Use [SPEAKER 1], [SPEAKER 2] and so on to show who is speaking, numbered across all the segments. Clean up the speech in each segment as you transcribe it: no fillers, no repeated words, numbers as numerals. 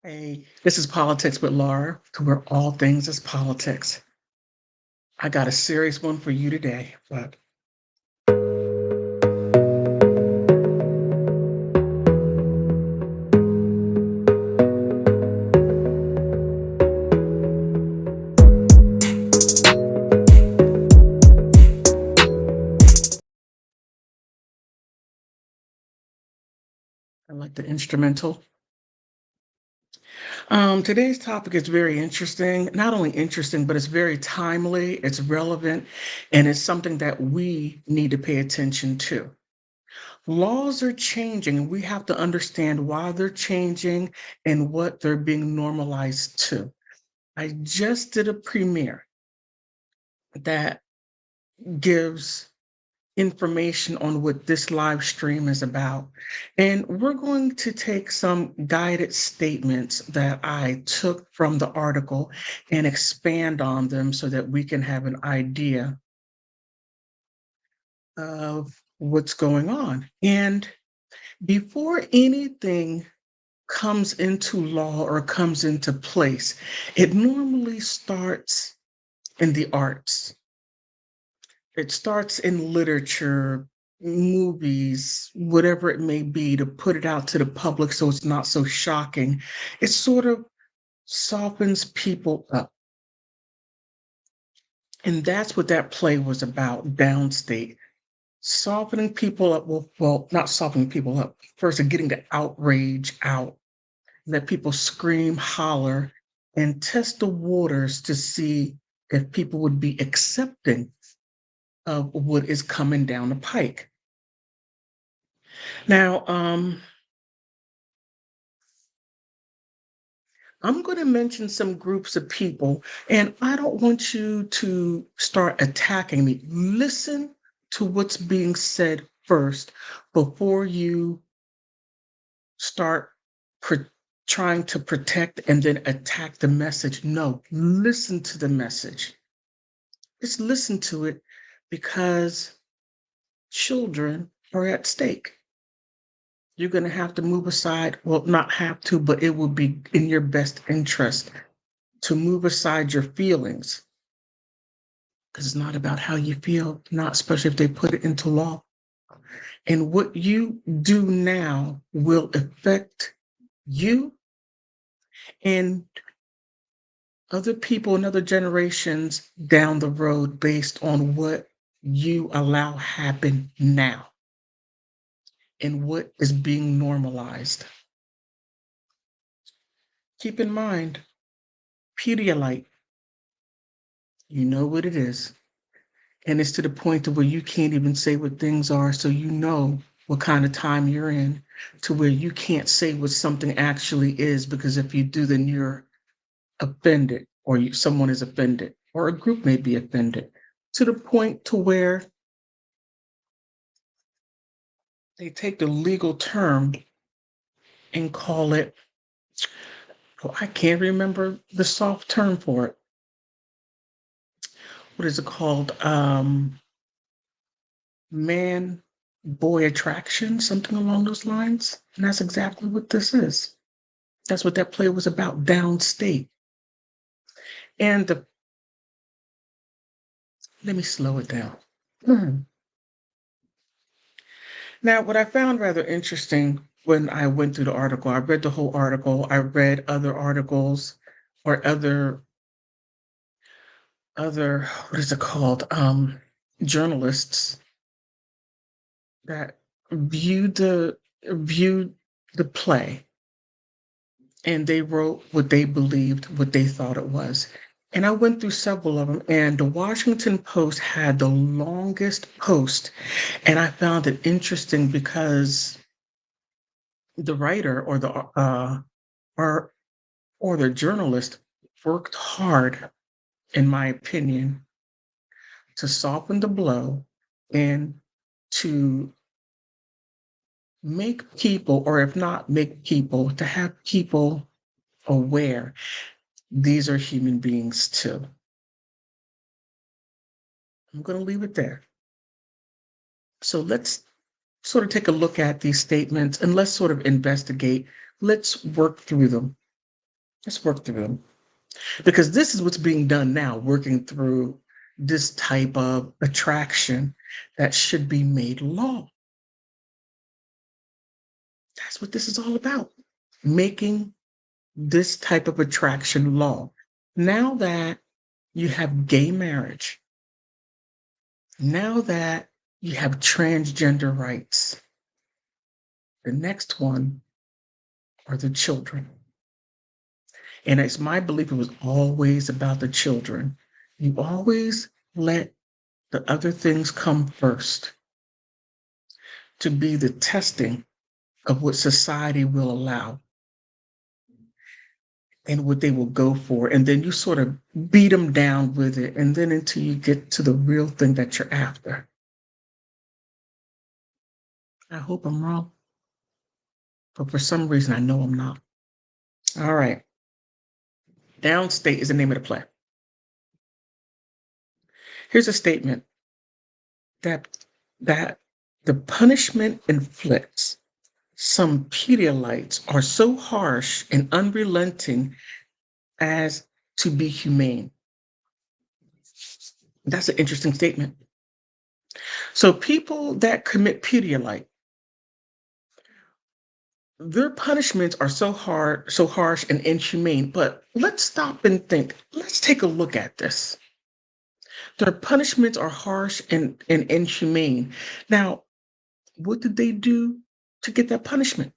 [SPEAKER 1] Hey, this is Politics with Laura, where all things is politics. I got a serious one for you today, but I like the instrumental. Today's topic is very interesting. Not only interesting, but it's very timely, it's relevant, and it's something that we need to pay attention to. Laws are changing, and we have to understand why they're changing and what they're being normalized to. I just did a premiere that gives information on what this live stream is about. And we're going to take some guided statements that I took from the article and expand on them so that we can have an idea of what's going on. And before anything comes into law or comes into place, it normally starts in the arts. It starts in literature, movies, whatever it may be, to put it out to the public so it's not so shocking. It sort of softens people up. And that's what that play was about, Downstate. Softening people up, well, not softening people up, first, getting the outrage out, let people scream, holler, and test the waters to see if people would be accepting of what is coming down the pike. Now, I'm going to mention some groups of people, and I don't want you to start attacking me. Listen to what's being said first before you start pro- trying to protect and then attack the message. No, listen to the message. Just listen to it because children are at stake. You're going to have to move aside. Well, not have to, but it will be in your best interest to move aside your feelings because it's not about how you feel, not especially if they put it into law. And what you do now will affect you and other people and other generations down the road based on what you allow happen now and what is being normalized. Keep in mind, Pedialyte, you know what it is. And it's to the point to where you can't even say what things are, so you know what kind of time you're in, to where you can't say what something actually is, because if you do, then you're offended, or someone is offended, or a group may be offended, to the point to where they take the legal term and call it, oh, I can't remember the soft term for it. What is it called? Man boy attraction, something along those lines. And that's exactly what this is. That's what that play was about, downstate. And let me slow it down. Mhm. Now, what I found rather interesting when I went through the article, I read the whole article, I read other articles or other what is it called? Journalists that viewed viewed the play, and they wrote what they believed, what they thought it was. And I went through several of them, and the Washington Post had the longest post. And I found it interesting because the writer or, or the journalist worked hard, in my opinion, to soften the blow and to make people, or if not make people, to have people aware these are human beings too. I'm going to leave it there. So let's sort of take a look at these statements and let's sort of investigate. Let's work through them. Let's work through them. Because this is what's being done now, working through this type of attraction that should be made law. That's what this is all about. Making this type of attraction law. Now that you have gay marriage, now that you have transgender rights, the next one are the children. And it's my belief it was always about the children. You always let the other things come first to be the testing of what society will allow and what they will go for. And then you sort of beat them down with it. And then until you get to the real thing that you're after. I hope I'm wrong. But for some reason, I know I'm not. All right. Downstate is the name of the play. Here's a statement that the punishment inflicts some Pedialites are so harsh and unrelenting as to be humane. That's an interesting statement. So people that commit Pedialite, their punishments are so hard, so harsh and inhumane. But let's stop and think. Let's take a look at this. Their punishments are harsh and inhumane. Now, what did they do to get that punishment?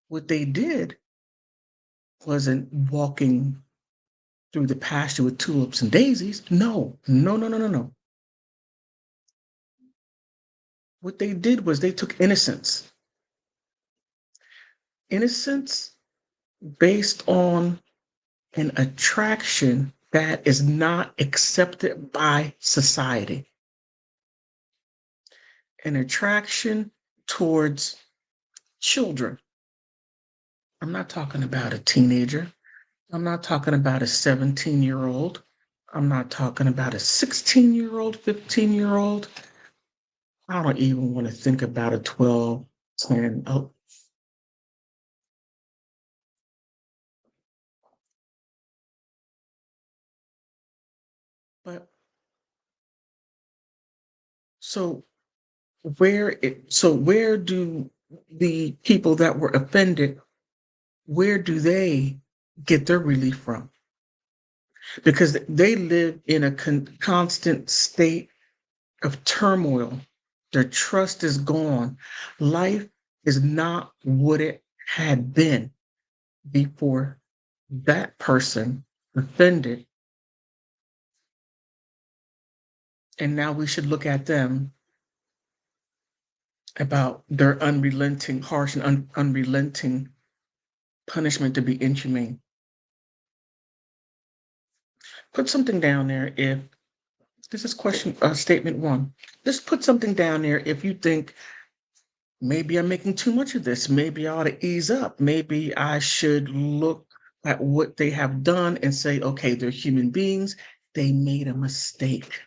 [SPEAKER 1] What they did wasn't walking through the pasture with tulips and daisies. No, no, no, no, no, no. What they did was they took innocence. Innocence based on an attraction that is not accepted by society. An attraction towards children. I'm not talking about a teenager. I'm not talking about a 17-year-old. I'm not talking about a 16-year-old, 15-year-old. I don't even want to think about a 12, 10. Oh. But so where do the people that were offended, where do they get their relief from? Because they live in a constant state of turmoil. Their trust is gone. Life is not what it had been before that person offended. And now we should look at them about their unrelenting, harsh and unrelenting punishment to be inhumane. Put something down there if this is statement one. Just put something down there if you think maybe I'm making too much of this. Maybe I ought to ease up. Maybe I should look at what they have done and say, okay, they're human beings. They made a mistake.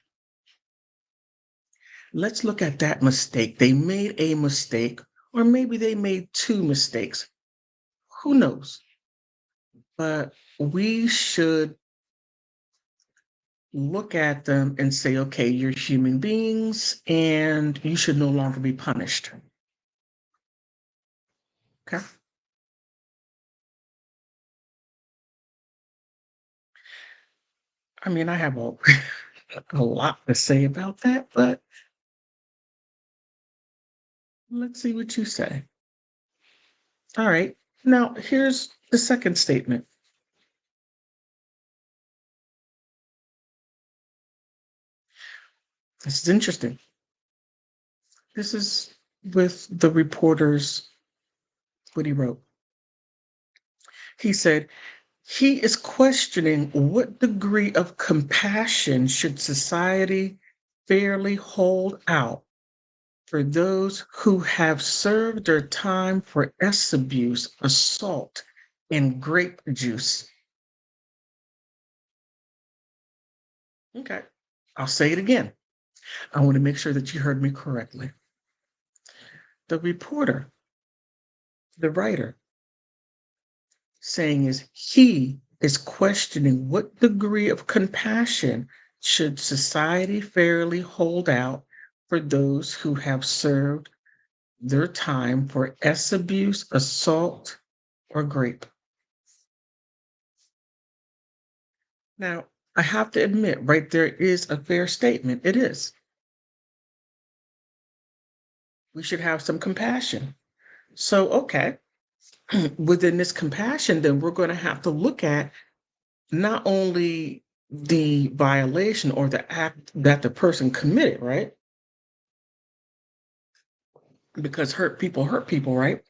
[SPEAKER 1] Let's look at that mistake. They made a mistake, or maybe they made two mistakes. Who knows? But we should look at them and say, okay, you're human beings and you should no longer be punished. Okay. I mean, I have a lot to say about that, but let's see what you say. All right. Now, here's the second statement. This is interesting. This is with the reporters, what he wrote. He said, he is questioning what degree of compassion should society fairly hold out for those who have served their time for S abuse, assault, and grape juice. Okay, I'll say it again. I want to make sure that you heard me correctly. The reporter, the writer, saying is he is questioning what degree of compassion should society fairly hold out for those who have served their time for S abuse, assault, or rape. Now, I have to admit, right there is a fair statement. It is. We should have some compassion. So, okay, within this compassion, then we're going to have to look at not only the violation or the act that the person committed, right? Because hurt people, right?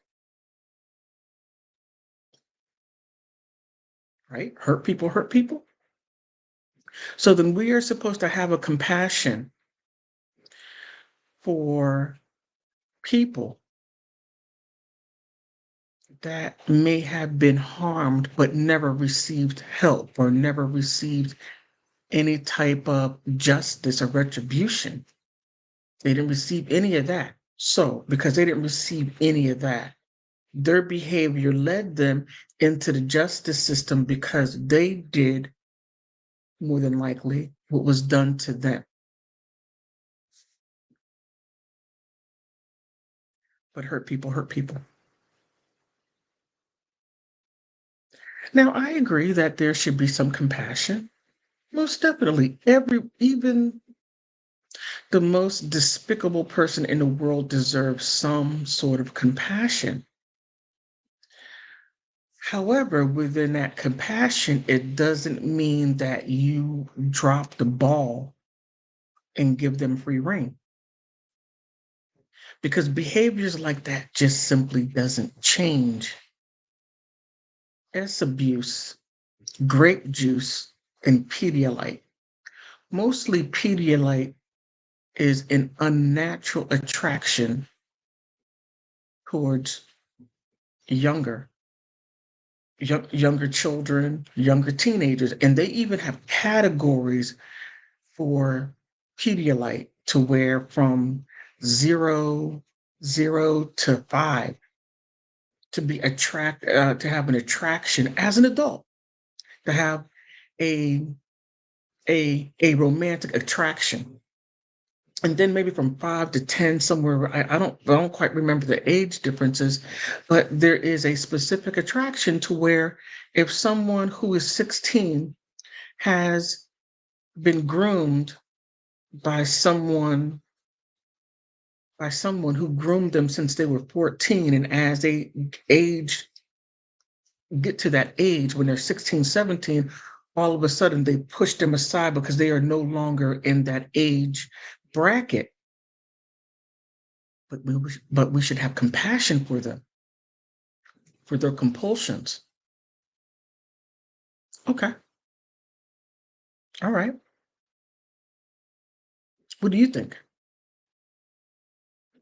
[SPEAKER 1] Right? Hurt people. So then we are supposed to have a compassion for people that may have been harmed but never received help or never received any type of justice or retribution. They didn't receive any of that. So, because they didn't receive any of that, their behavior led them into the justice system because they did, more than likely, what was done to them. But hurt people hurt people. Now, I agree that there should be some compassion. Most definitely. Even the most despicable person in the world deserves some sort of compassion. However, within that compassion, it doesn't mean that you drop the ball and give them free rein. Because behaviors like that just simply doesn't change. S abuse, grape juice, and Pedialyte. Mostly Pedialyte is an unnatural attraction towards younger younger children, younger teenagers, and they even have categories for Pedialyte to where from zero, 0 to 5 to be to have an attraction as an adult, to have a a romantic attraction. And then maybe from 5 to 10, somewhere I don't quite remember the age differences, but there is a specific attraction to where if someone who is 16 has been groomed by someone who groomed them since they were 14, and as they age get to that age when they're 16, 17, all of a sudden they push them aside because they are no longer in that age bracket. But we should have compassion for them, for their compulsions. Okay. All right. What do you think?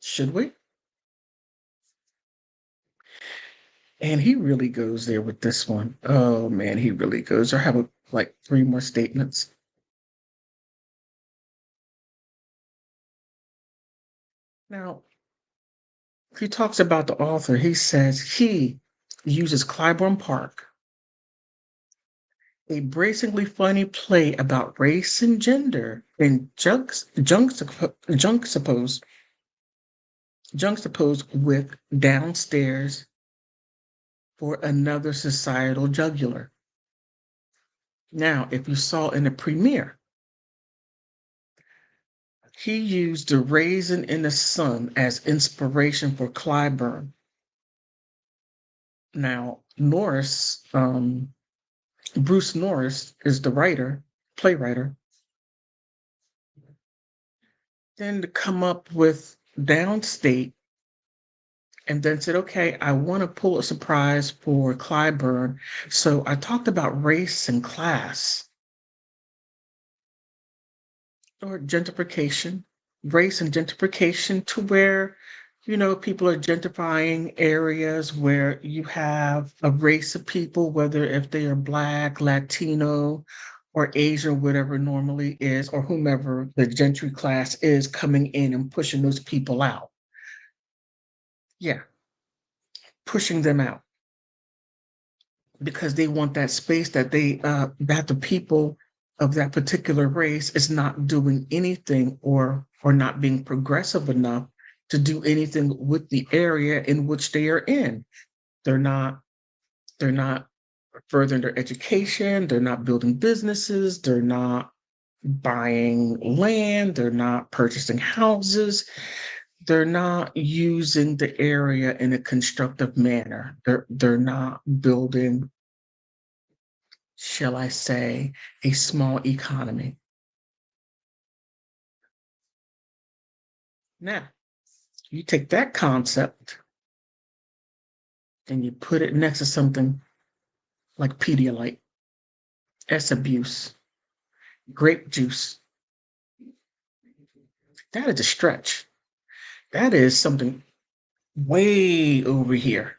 [SPEAKER 1] Should we? And he really goes there with this one. Oh man, he really goes. I have like three more statements. Now, he talks about the author. He says he uses Clybourne Park, a bracingly funny play about race and gender, and juxtaposed with downstairs for another societal jugular. Now, if you saw in the premiere, he used the raisin in the sun as inspiration for Clyburn. Now, Bruce Norris is the playwriter, then to come up with Downstate and then said, okay, I want to pull a surprise for Clyburn. So I talked about race and class or gentrification, race and gentrification to where, people are gentrifying areas where you have a race of people, whether if they are Black, Latino, or Asian, whatever normally is, or whomever the gentry class is coming in and pushing those people out. Yeah, pushing them out. because they want that space that that the people of that particular race is not doing anything or not being progressive enough to do anything with the area in which they are in. They're not they're not furthering their education, they're not building businesses, they're not buying land, they're not purchasing houses, they're not using the area in a constructive manner. They're not building, shall I say, a small economy. Now, you take that concept and you put it next to something like Pedialyte, S abuse, grape juice. That is a stretch. That is something way over here,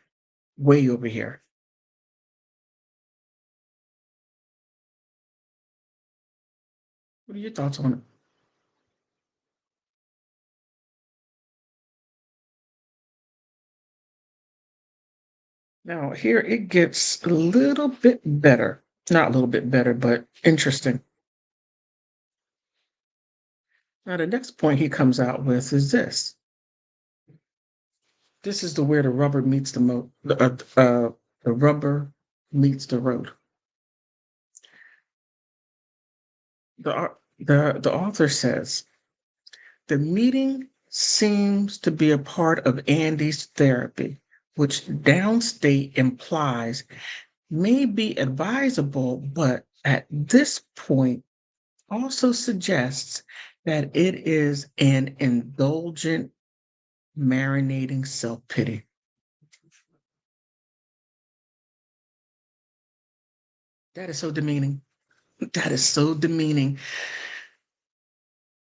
[SPEAKER 1] way over here. What are your thoughts on it? Now, here it gets a little bit better. Not a little bit better, but interesting. Now, the next point he comes out with is this. This is the where the rubber meets the rubber meets the road. The author says the meeting seems to be a part of Andy's therapy, which downstate implies may be advisable, but at this point also suggests that it is an indulgent, marinating self pity. That is so demeaning. That is so demeaning.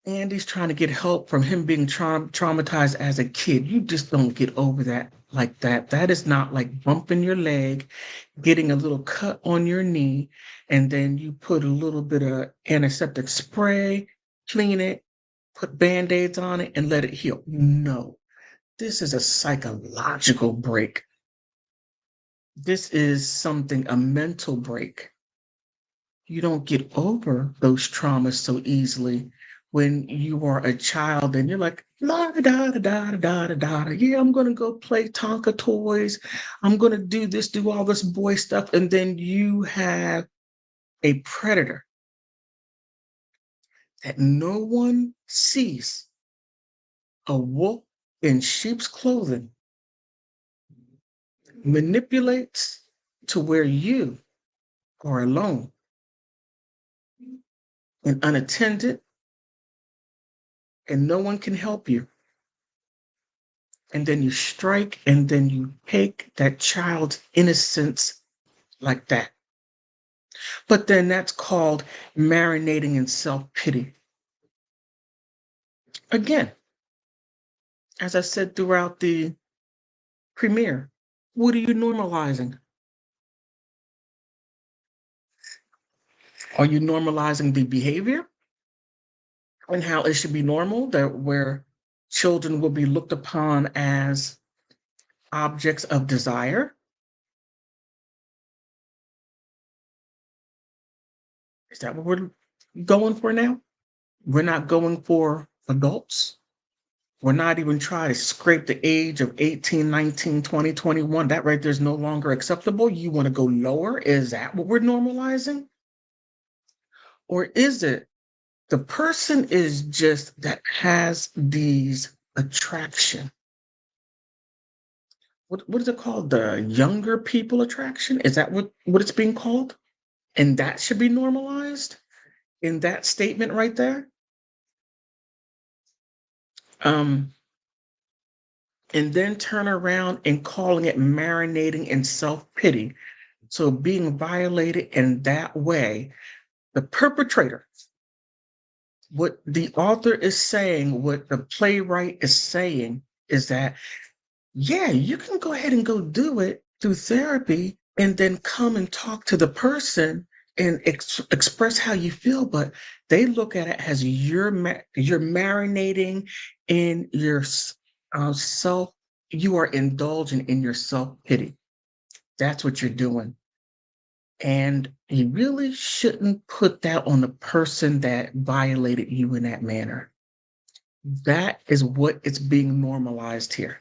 [SPEAKER 1] Andy's trying to get help from him being traumatized as a kid. You just don't get over that like that. That is not like bumping your leg, getting a little cut on your knee, and then you put a little bit of antiseptic spray, clean it, put band-aids on it, and let it heal. No, this is a psychological break. This is something, a mental break. You don't get over those traumas so easily when you are a child and you're like, la da da da da da da da. Yeah, I'm gonna go play Tonka toys. I'm gonna do this, do all this boy stuff, and then you have a predator that no one sees, a wolf in sheep's clothing, manipulates to where you are alone and unattended, and no one can help you. And then you strike, and then you take that child's innocence like that. But then that's called marinating in self pity. Again, as I said throughout the premiere, what are you normalizing? Are you normalizing the behavior and how it should be normal, that where children will be looked upon as objects of desire? Is that what we're going for now? We're not going for adults. We're not even trying to scrape the age of 18, 19, 20, 21. That right there is no longer acceptable. You want to go lower? Is that what we're normalizing? Or is it the person is just that has these attraction? What is it called? The younger people attraction? Is that what it's being called? And that should be normalized in that statement right there. Um, and then turn around and calling it marinating in self-pity. So being violated in that way, the perpetrator, what the author is saying, what the playwright is saying is that, yeah, you can go ahead and go do it through therapy and then come and talk to the person and express how you feel, but they look at it as you're marinating in your self, you are indulging in your self pity. That's what you're doing. And you really shouldn't put that on the person that violated you in that manner. That is what is being normalized here.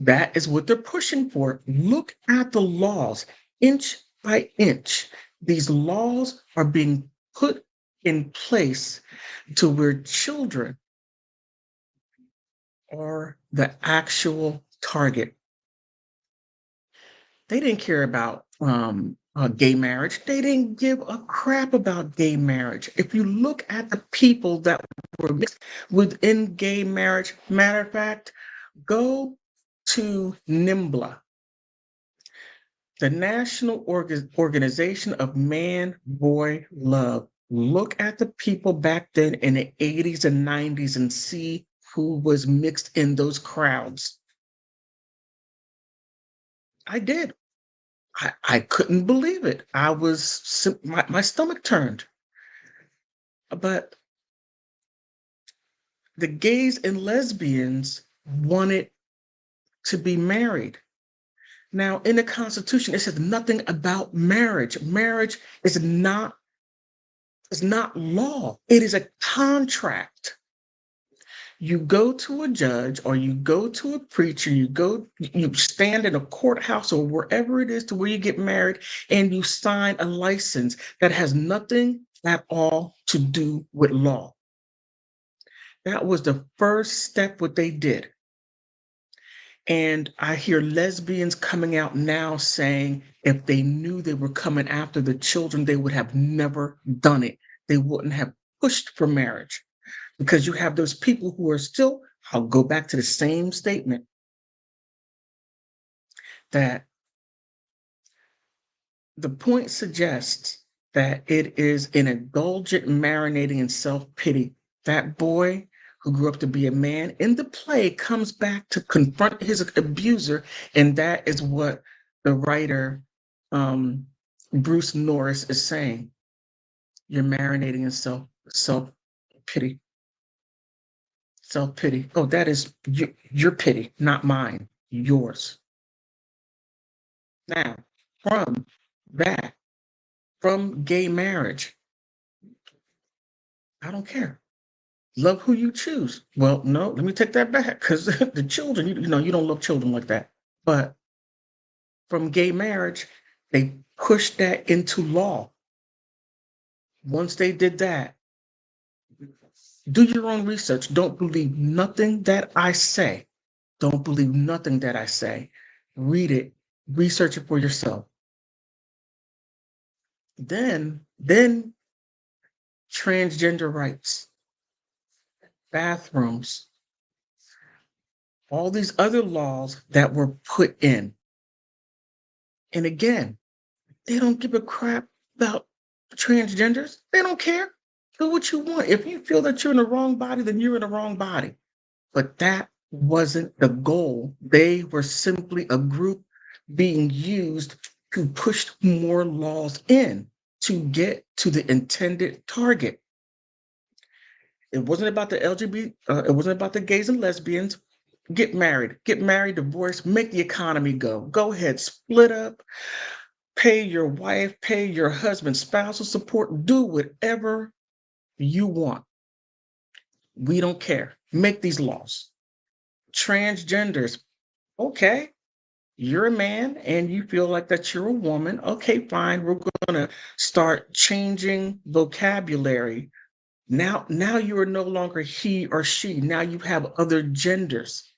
[SPEAKER 1] That is what they're pushing for. Look at the laws, inch by inch. These laws are being put in place to where children are the actual target. They didn't care about gay marriage. They didn't give a crap about gay marriage. If you look at the people that were mixed within gay marriage, matter of fact, go to NIMBLA, the National Organization of Man Boy Love. Look at the people back then in the 80s and 90s and see who was mixed in those crowds. I did. I couldn't believe it. My stomach turned. But the gays and lesbians wanted to be married. Now, in the Constitution, it says nothing about marriage. Marriage is not law. It is a contract. You go to a judge or you go to a preacher, you stand in a courthouse or wherever it is to where you get married, and you sign a license that has nothing at all to do with law. That was the first step what they did. And I hear lesbians coming out now saying if they knew they were coming after the children, they would have never done it. They wouldn't have pushed for marriage. Because you have those people who are still, I'll go back to the same statement, that the point suggests that it is an indulgent marinating in self-pity. That boy who grew up to be a man in the play comes back to confront his abuser, and that is what the writer Bruce Norris is saying. You're marinating in self-pity. Self-pity. Oh, that is your pity, not mine, yours. Now, from that, from gay marriage, I don't care. Love who you choose. Well, no, let me take that back because the children, you don't love children like that. But from gay marriage, they pushed that into law. Once they did that, do your own research. Don't believe nothing that I say. Don't believe nothing that I say. Read it, research it for yourself. Then transgender rights, bathrooms, all these other laws that were put in. And again, they don't give a crap about transgenders. They don't care. Do what you want. If you feel that you're in the wrong body, then you're in the wrong body. But that wasn't the goal. They were simply a group being used to push more laws in to get to the intended target. It wasn't about the LGBT, it wasn't about the gays and lesbians. Get married, divorce, make the economy go. Go ahead, split up, pay your wife, pay your husband spousal support, do whatever you want. We don't care. Make these laws. Transgenders, okay, you're a man and you feel like that you're a woman. Okay, fine. We're going to start changing vocabulary. Now you are no longer he or she. Now you have other genders.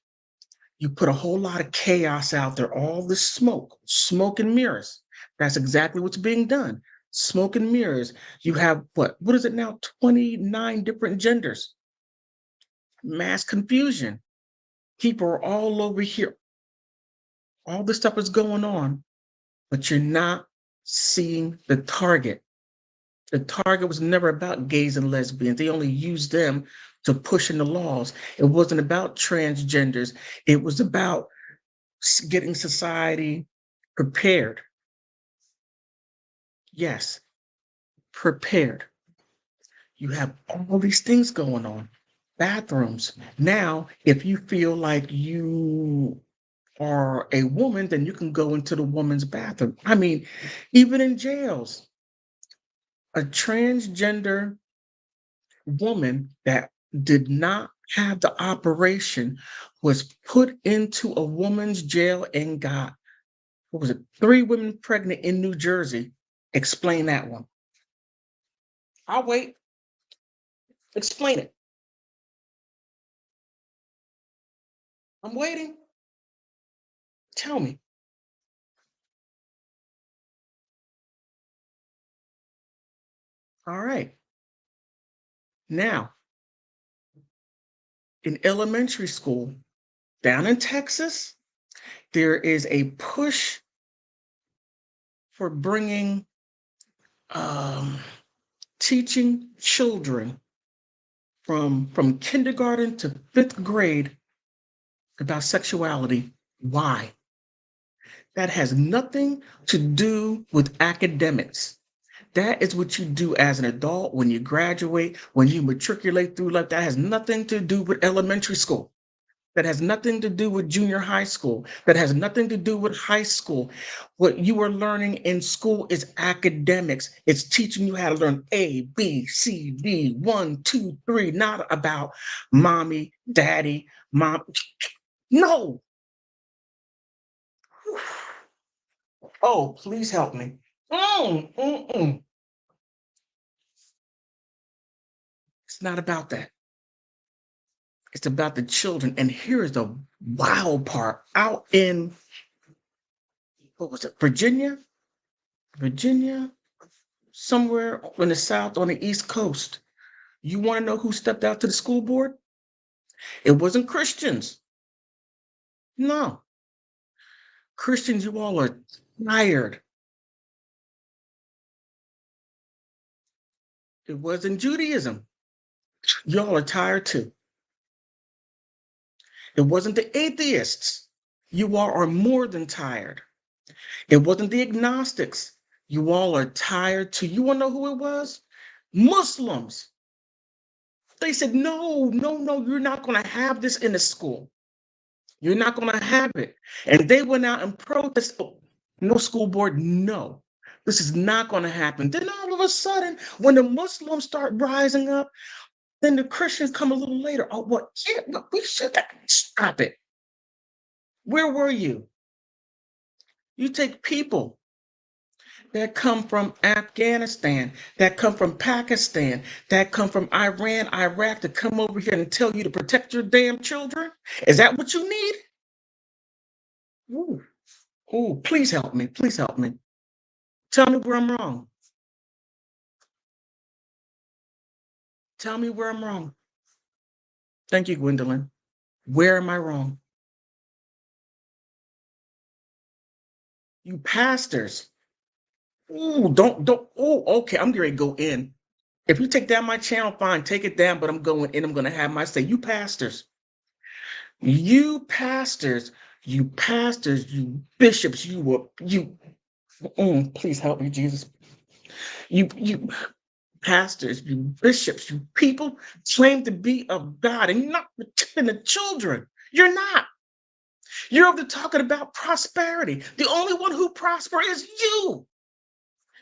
[SPEAKER 1] You put a whole lot of chaos out there, all this smoke and mirrors. That's exactly what's being done. Smoke and mirrors. You have what is it now? 29 different genders. Mass confusion. People are all over here. All this stuff is going on, but you're not seeing the target. The target was never about gays and lesbians. They only used them to push in the laws. It wasn't about transgenders. It was about getting society prepared. Yes, prepared. You have all these things going on. Bathrooms. Now, if you feel like you are a woman, then you can go into the woman's bathroom. I mean, even in jails, a transgender woman that did not have the operation was put into a woman's jail and got, what was it, 3 women pregnant in New Jersey. Explain that one. I'll wait. Explain it. I'm waiting. Tell me. All right. Now, in elementary school, down in Texas, there is a push for bringing um, teaching children from kindergarten to 5th grade about sexuality. Why? That has nothing to do with academics. That is what you do as an adult when you graduate, when you matriculate through life. That has nothing to do with elementary school. That has nothing to do with junior high school. That has nothing to do with high school. What you are learning in school is academics. It's teaching you how to learn A, B, C, D, 1, 2, 3, not about mommy, daddy, mom. No. Oh, please help me. Mm. It's not about that. It's about the children. And here is the wild part. Out in, what was it, Virginia? Virginia? Somewhere in the South on the East Coast. You want to know who stepped out to the school board? It wasn't Christians. No. Christians, you all are tired. It wasn't Judaism. Y'all are tired too. It wasn't the atheists. You all are more than tired. It wasn't the agnostics. You all are tired too. You want to know who it was? Muslims. They said, no, you're not going to have this in the school. You're not going to have it. And they went out and protested. Oh, no, school board, no. This is not going to happen. Then all of a sudden, when the Muslims start rising up, then the Christians come a little later. Oh, what? Yeah, but we should stop it. Where were you? You take people that come from Afghanistan, that come from Pakistan, that come from Iran, Iraq, to come over here and tell you to protect your damn children? Is that what you need? Ooh, ooh, please help me. Please help me. Tell me where I'm wrong. Tell me where I'm wrong. Thank you, Gwendolyn. Where am I wrong? You pastors. Ooh, don't. Oh, okay. I'm going to go in. If you take down my channel, fine, take it down, but I'm going in. I'm going to have my say. You pastors, you pastors, you bishops, please help me, Jesus. You pastors, you bishops, you people claim to be of God and you're not protecting the children. You're not. You're over there talking about prosperity. The only one who prosper is you.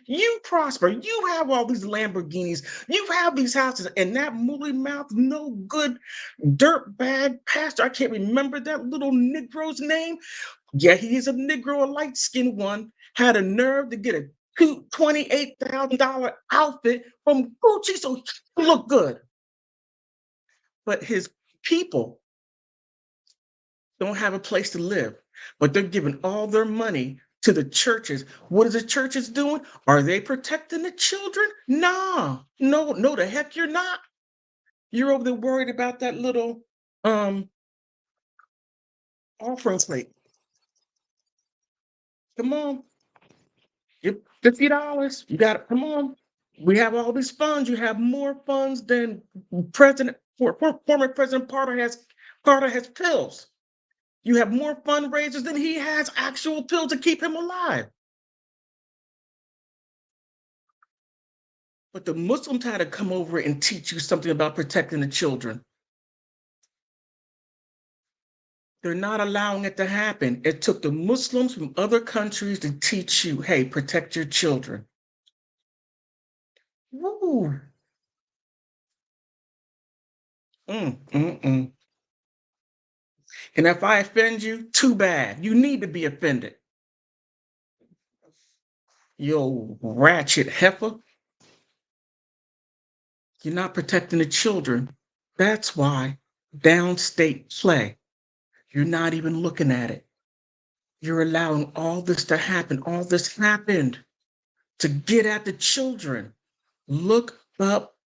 [SPEAKER 1] You prosper. You have all these Lamborghinis. You have these houses, and that moody mouth, no good dirtbag pastor. I can't remember that little Negro's name. Yeah, he is a Negro, a light-skinned one. Had a nerve to get a $28,000 outfit from Gucci, so he can look good. But his people don't have a place to live, but they're giving all their money to the churches. What are the churches doing? Are they protecting the children? Nah, no, the heck you're not. You're over there worried about that little um offering plate. Come on, you $50. You got it. Come on. We have all these funds. You have more funds than former President Carter has pills. You have more fundraisers than he has actual pills to keep him alive. But the Muslims had to come over and teach you something about protecting the children. They're not allowing it to happen. It took the Muslims from other countries to teach you, hey, protect your children. Woo. Mm. And if I offend you, too bad. You need to be offended. You ratchet heifer. You're not protecting the children. That's why downstate play. You're not even looking at it. You're allowing all this to happen. All this happened to get at the children. Look up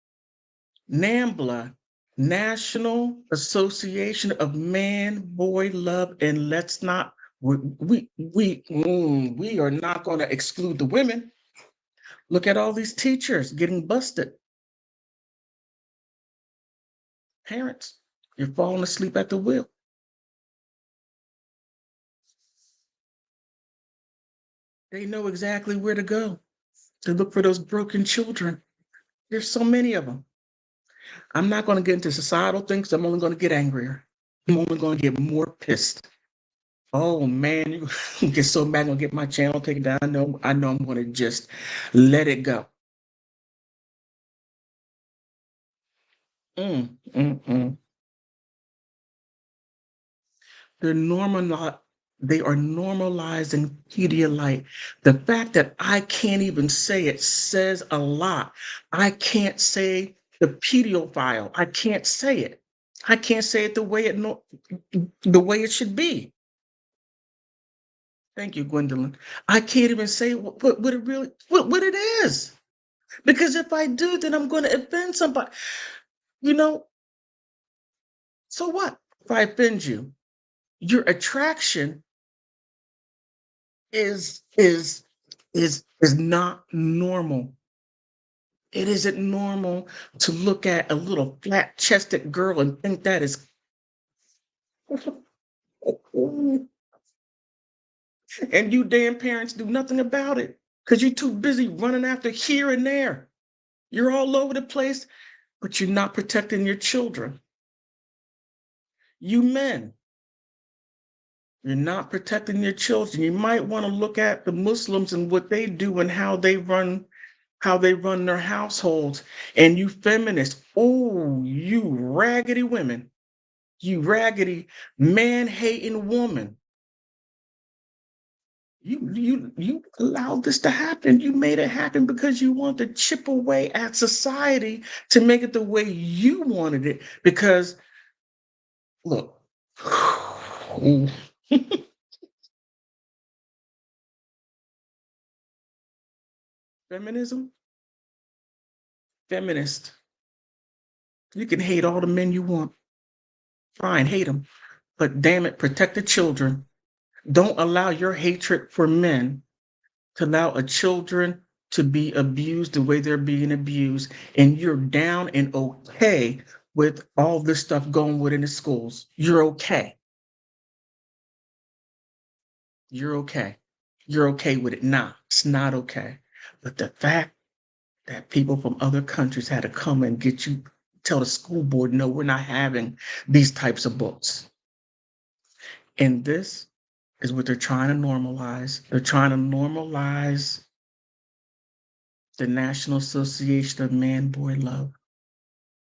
[SPEAKER 1] NAMBLA, National Association of Man, Boy, Love, and let's not, we are not going to exclude the women. Look at all these teachers getting busted. Parents, you're falling asleep at the wheel. They know exactly where to go to look for those broken children. There's so many of them. I'm not going to get into societal things. I'm only going to get angrier. I'm only going to get more pissed. Oh man, you get so mad, I'm gonna get my channel taken down. I know I'm gonna just let it go. Mm, mm, mm. They're normal. They are normalizing Pedialyte. The fact that I can't even say it says a lot. I can't say the pedophile. I can't say it. I can't say it the way it should be. Thank you, Gwendolyn. I can't even say what it really what it is. Because if I do, then I'm going to offend somebody. You know, so what? If I offend you, your attraction is not normal. It isn't normal to look at a little flat-chested girl and think that is and you damn parents do nothing about it because you're too busy running after here and there. You're all over the place, but you're not protecting your children. You men, you're not protecting your children. You might want to look at the Muslims and what they do and how they run their households. And you feminists, oh, you raggedy women, you raggedy man-hating woman. You allowed this to happen. You made it happen because you want to chip away at society to make it the way you wanted it. Because look, feminism, feminist. You can hate all the men you want. Fine, hate them. But damn it, protect the children. Don't allow your hatred for men to allow a children to be abused the way they're being abused. And you're down and okay with all this stuff going within the schools. You're okay. You're okay. You're okay with it. Nah, it's not okay. But the fact that people from other countries had to come and get you, tell the school board, no, we're not having these types of books. And this is what they're trying to normalize. They're trying to normalize the National Association of Man Boy Love.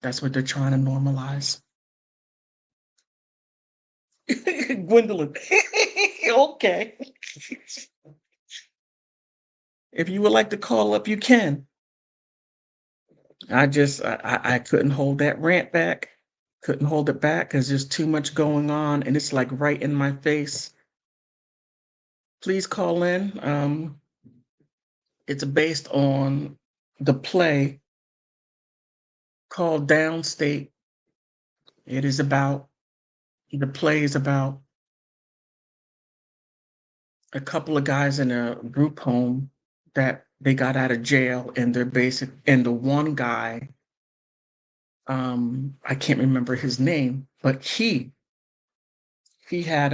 [SPEAKER 1] That's what they're trying to normalize. Gwendolyn. Okay. If you would like to call up, you can. I couldn't hold that rant back. Couldn't hold it back because there's too much going on and it's like right in my face. Please call in. It's based on the play called Downstate. It is about, the play is about a couple of guys in a group home that they got out of jail and they're basic, and the one guy, I can't remember his name, but he had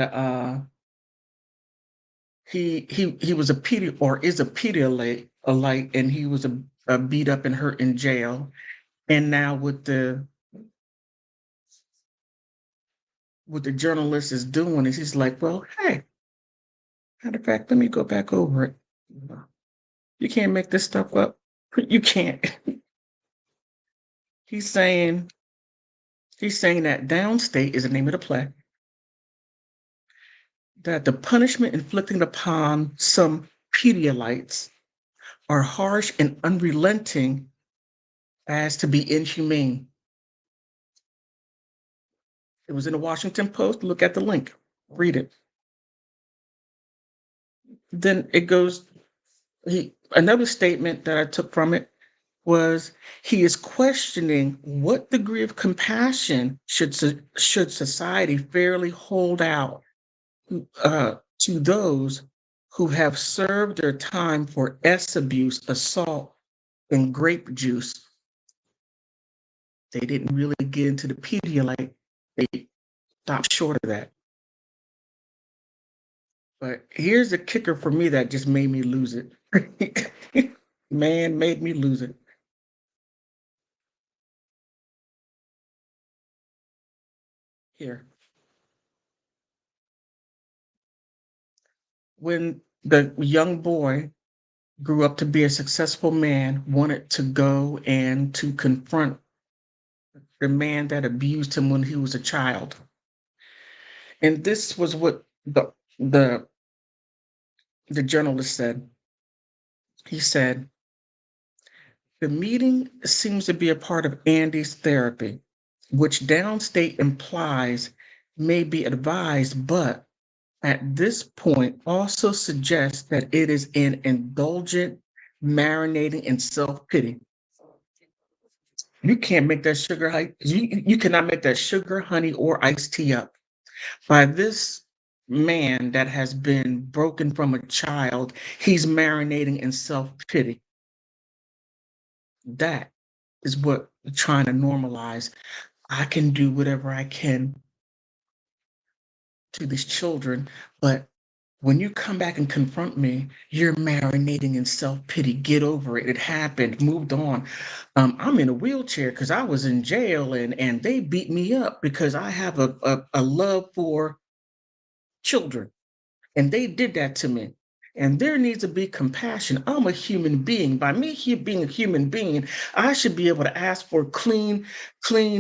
[SPEAKER 1] he was a pedi or is a Pedialyte, and he was a beat up and hurt in jail. And now with the what the journalist is doing is he's like, well, hey, matter of fact, let me go back over it. You can't make this stuff up. You can't. He's saying that Downstate is the name of the play, that the punishment inflicted upon some Pedialites are harsh and unrelenting as to be inhumane. It was in the Washington Post. Look at the link, read it. Then it goes, another statement that I took from it was he is questioning what degree of compassion should society fairly hold out to those who have served their time for abuse, assault, and grape juice. They didn't really get into the Pedialyte. They stopped short of that. But here's the kicker for me that just made me lose it. Man, made me lose it. Here. When the young boy grew up to be a successful man, wanted to go and to confront the man that abused him when he was a child. And this was what the the journalist said. He said, the meeting seems to be a part of Andy's therapy, which Downstate implies may be advised, but at this point also suggests that it is an indulgent, marinating in self-pity. You can't make that sugar honey. You cannot make that sugar, honey, or iced tea up. By this man that has been broken from a child, he's marinating in self-pity. That is what we're trying to normalize. I can do whatever I can to these children, but when you come back and confront me, you're marinating in self-pity. Get over it. It happened. Moved on. I'm in a wheelchair because I was in jail and they beat me up because I have a love for children. And they did that to me. And there needs to be compassion. I'm a human being. By me being a human being, I should be able to ask for clean, what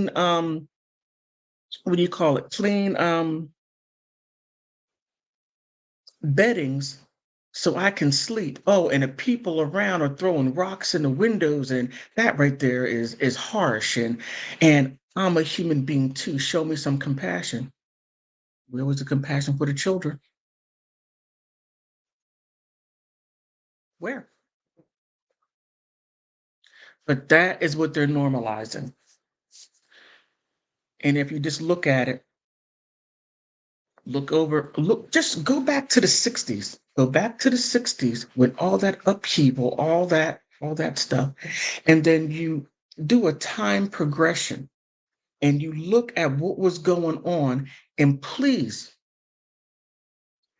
[SPEAKER 1] do you call it? Clean beddings so I can sleep. Oh, and the people around are throwing rocks in the windows, and that right there is harsh. And I'm a human being too. Show me some compassion. Where was the compassion for the children? Where? But that is what they're normalizing. And if you just look at it, just go back to the 60s. Go back to the 60s with all that upheaval, all that stuff. And then you do a time progression and you look at what was going on, and please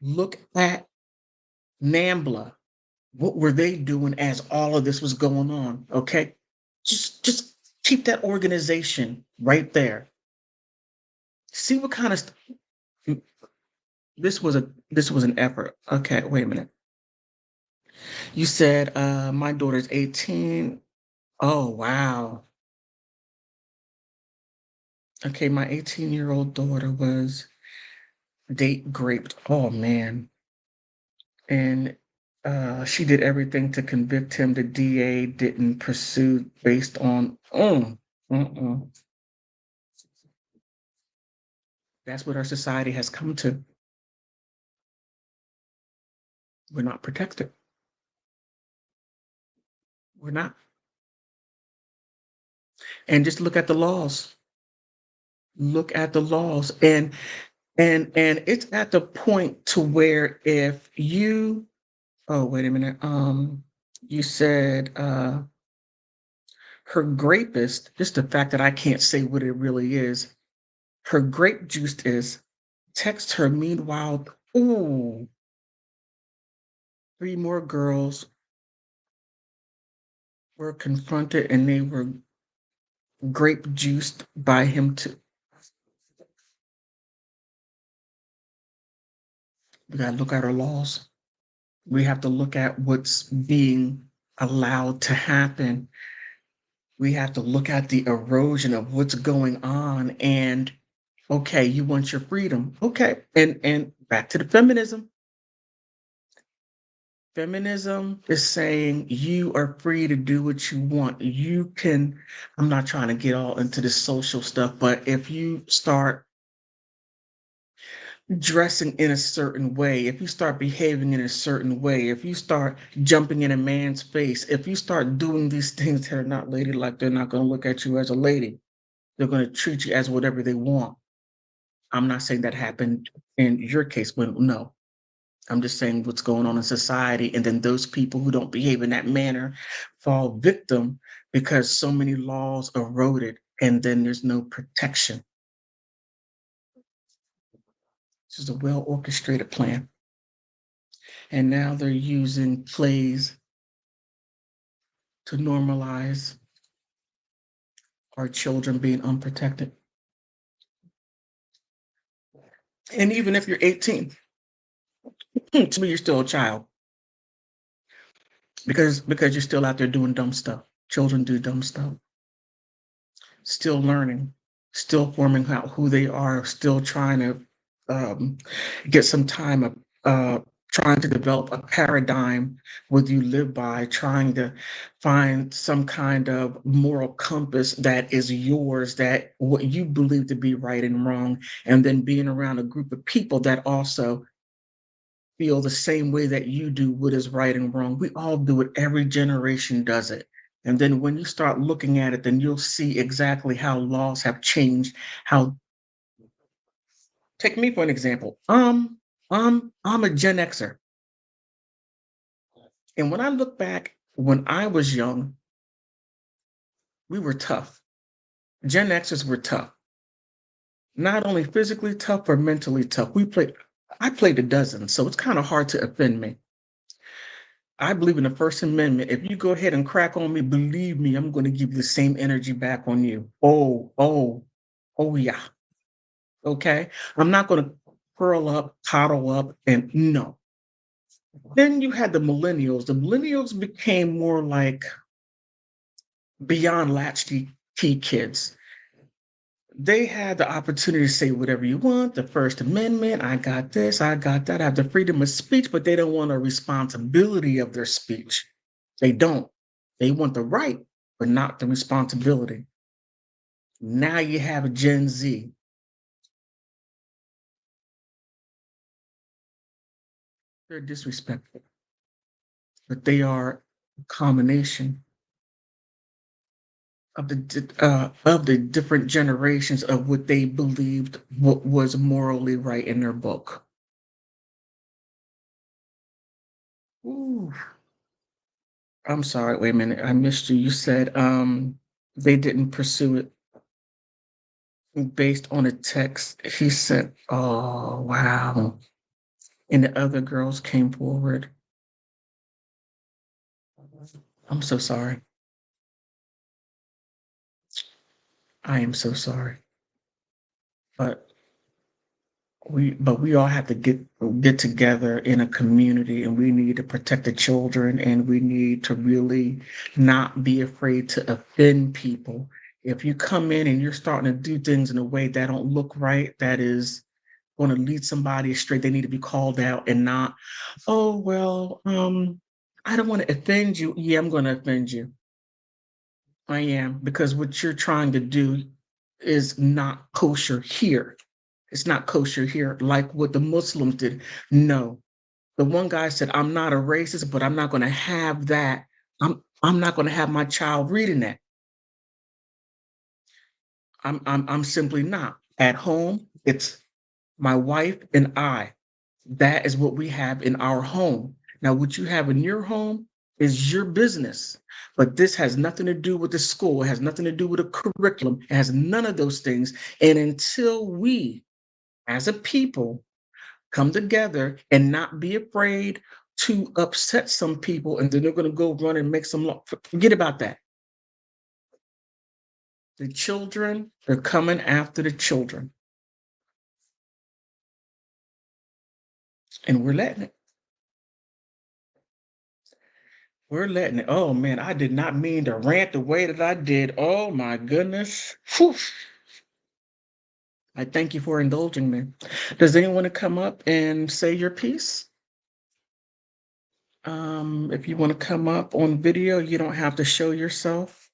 [SPEAKER 1] look at NAMBLA. What were they doing as all of this was going on? Okay. Just keep that organization right there. See what kind of this was an effort. Okay, wait a minute. You said my daughter's 18. Oh wow. Okay, my 18-year-old daughter was date raped. Oh man. And she did everything to convict him. The DA didn't pursue based on that's what our society has come to. We're not protected. We're not. And just look at the laws. Look at the laws. And it's at the point to where if you oh wait a minute. You said her rapist, just the fact that I can't say what it really is, her grape juice is, text her meanwhile, ooh, three more girls were confronted and they were grape juiced by him too. We got to look at our laws. We have to look at what's being allowed to happen. We have to look at the erosion of what's going on. And okay, you want your freedom. Okay. And back to the feminism. Feminism is saying you are free to do what you want. You can, I'm not trying to get all into the social stuff, but if you start dressing in a certain way, if you start behaving in a certain way, if you start jumping in a man's face, if you start doing these things that are not ladylike, they're not going to look at you as a lady. They're going to treat you as whatever they want. I'm not saying that happened in your case, but no. I'm just saying what's going on in society. And then those people who don't behave in that manner fall victim because so many laws eroded and then there's no protection. This is a well orchestrated plan. And now they're using plays to normalize our children being unprotected. And even if you're 18, to me, you're still a child because you're still out there doing dumb stuff. Children do dumb stuff. Still learning, still forming out who they are, still trying to get some time of trying to develop a paradigm what you live by, trying to find some kind of moral compass that is yours, that what you believe to be right and wrong, and then being around a group of people that also feel the same way that you do what is right and wrong. We all do it. Every generation does it. And then when you start looking at it, then you'll see exactly how laws have changed. How, take me for an example. I'm a Gen Xer. And when I look back, when I was young, we were tough. Gen Xers were tough. Not only physically tough, but mentally tough. I played a dozen, so it's kind of hard to offend me. I believe in the First Amendment. If you go ahead and crack on me, believe me, I'm going to give you the same energy back on you. Oh, yeah. Okay. I'm not going to curl up, coddle up, and no. Then you had the millennials. The millennials became more like beyond latchkey kids. They had the opportunity to say whatever you want, the First Amendment, I got this, I got that, I have the freedom of speech, but they don't want a responsibility of their speech. They don't. They want the right, but not the responsibility. Now you have a Gen Z. They're disrespectful, but they are a combination of the different generations of what they believed what was morally right in their book. Ooh, I'm sorry. Wait a minute. I missed you. You said they didn't pursue it based on a text he sent. Oh, wow. And the other girls came forward. I'm so sorry. I am so sorry. But we all have to get together in a community, and we need to protect the children, and we need to really not be afraid to offend people. If you come in and you're starting to do things in a way that don't look right, that is going to lead somebody astray, they need to be called out and not, oh well, I don't want to offend you. Yeah, I'm going to offend you. I am, because what you're trying to do is not kosher here. It's not kosher here, like what the Muslims did. No. The one guy said, I'm not a racist, but I'm not going to have that. I'm not going to have my child reading that. I'm simply not. At home, it's my wife and I. That is what we have in our home. Now, what you have in your home is your business, but this has nothing to do with the school. It has nothing to do with the curriculum. It has none of those things. And until we, as a people, come together and not be afraid to upset some people, and then they're going to go run and make some law. Forget about that. The children are coming after the children. And we're letting it. We're letting it. Oh man, I did not mean to rant the way that I did. Oh my goodness. Whew. I thank you for indulging me. Does anyone want to come up and say your piece? If you want to come up on video, you don't have to show yourself.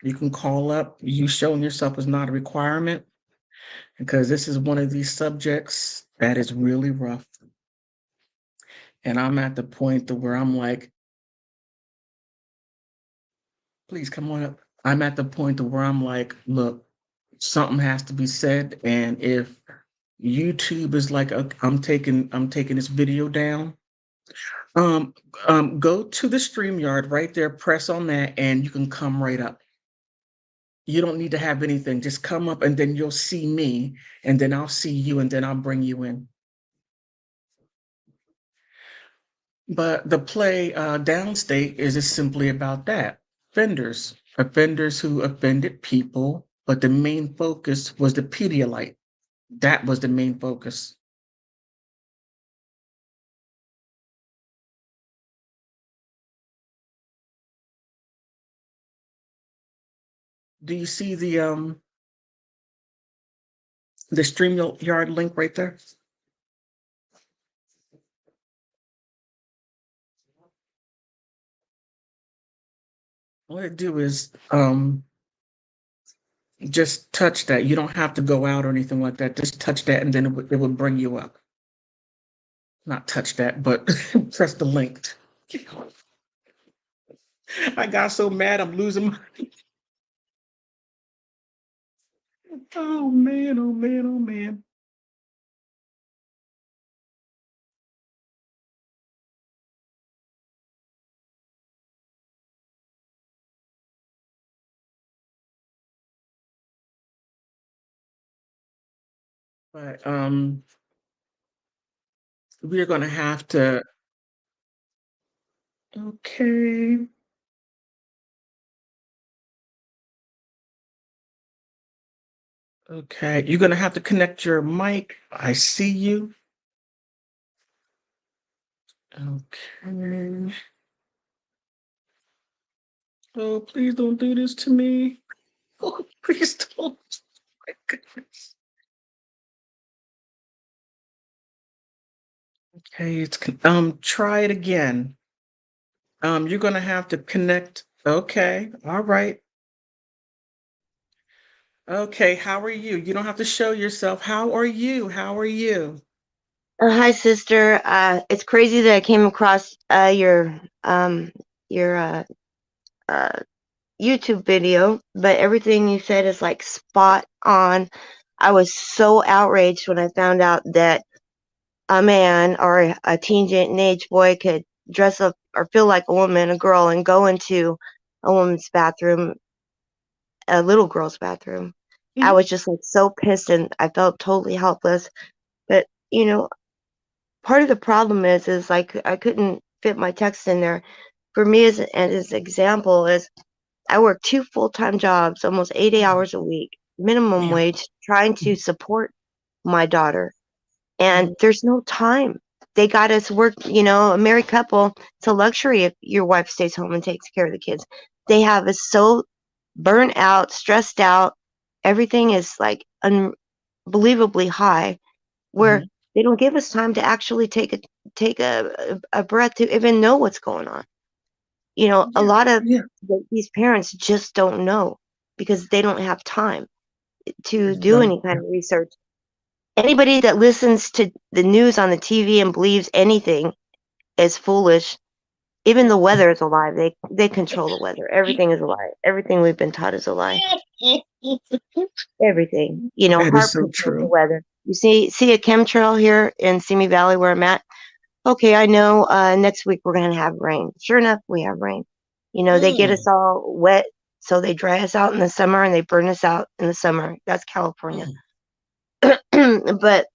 [SPEAKER 1] You can call up. You showing yourself is not a requirement because this is one of these subjects that is really rough. And I'm at the point to where I'm like, please come on up. I'm at the point to where I'm like, look, something has to be said. And if YouTube is like, I'm taking this video down. Um, go to the StreamYard right there, press on that, and you can come right up. You don't need to have anything. Just come up and then you'll see me, and then I'll see you, and then I'll bring you in. But the play Downstate is just simply about that. Offenders who offended people, but the main focus was the Pedialyte. That was the main focus. Do you see the StreamYard link right there? What I do is just touch that. You don't have to go out or anything like that. Just touch that, and then it would bring you up. Not touch that, but press the link. I got so mad, I'm losing my. Oh man! Oh man! Oh man! But we're gonna have to. Okay. Okay. You're gonna have to connect your mic. I see you. Okay. Oh, please don't do this to me. Oh, please don't. My goodness. Okay, try it again. You're gonna have to connect. Okay, all right. Okay, how are you? You don't have to show yourself. How are you? How are you?
[SPEAKER 2] Hi, sister. It's crazy that I came across your uh, YouTube video, but everything you said is like spot on. I was so outraged when I found out that a man or a teenage boy could dress up or feel like a woman, a girl, and go into a woman's bathroom, a little girl's bathroom. I
[SPEAKER 1] Mhm.
[SPEAKER 2] was just like so pissed and I felt totally helpless. But part of the problem is like I couldn't fit my text in there. For me, as example, is I work two full-time jobs, almost 80
[SPEAKER 1] Yeah,
[SPEAKER 2] hours a week, minimum
[SPEAKER 1] yeah.
[SPEAKER 2] wage, trying to
[SPEAKER 1] Mhm,
[SPEAKER 2] support my daughter, and
[SPEAKER 1] mhm.
[SPEAKER 2] there's no time. They got us work, a married couple. It's a luxury if your wife stays home and takes care of the kids. They have us so burnt out, stressed out. Everything is like unbelievably high where
[SPEAKER 1] Mhm.
[SPEAKER 2] they don't give us time to actually take a breath to even know what's going on. A
[SPEAKER 1] Yeah,
[SPEAKER 2] lot of
[SPEAKER 1] yeah.
[SPEAKER 2] these parents just don't know because they don't have time to
[SPEAKER 1] There's
[SPEAKER 2] do
[SPEAKER 1] done.
[SPEAKER 2] any kind of research. Anybody that listens to the news on the TV and believes anything is foolish. Even the weather is a lie. They control the weather. Everything is a lie. Everything we've been taught is a lie. Everything.
[SPEAKER 1] That is
[SPEAKER 2] HARP
[SPEAKER 1] so
[SPEAKER 2] controls the
[SPEAKER 1] true.
[SPEAKER 2] weather. You see a chemtrail here in Simi Valley where I'm at. Okay, I know next week we're going to have rain. Sure enough, we have rain. They get us
[SPEAKER 1] Mm,
[SPEAKER 2] all wet, so they dry us out in the summer and they burn us out in the summer. That's California.
[SPEAKER 1] mm.
[SPEAKER 2] But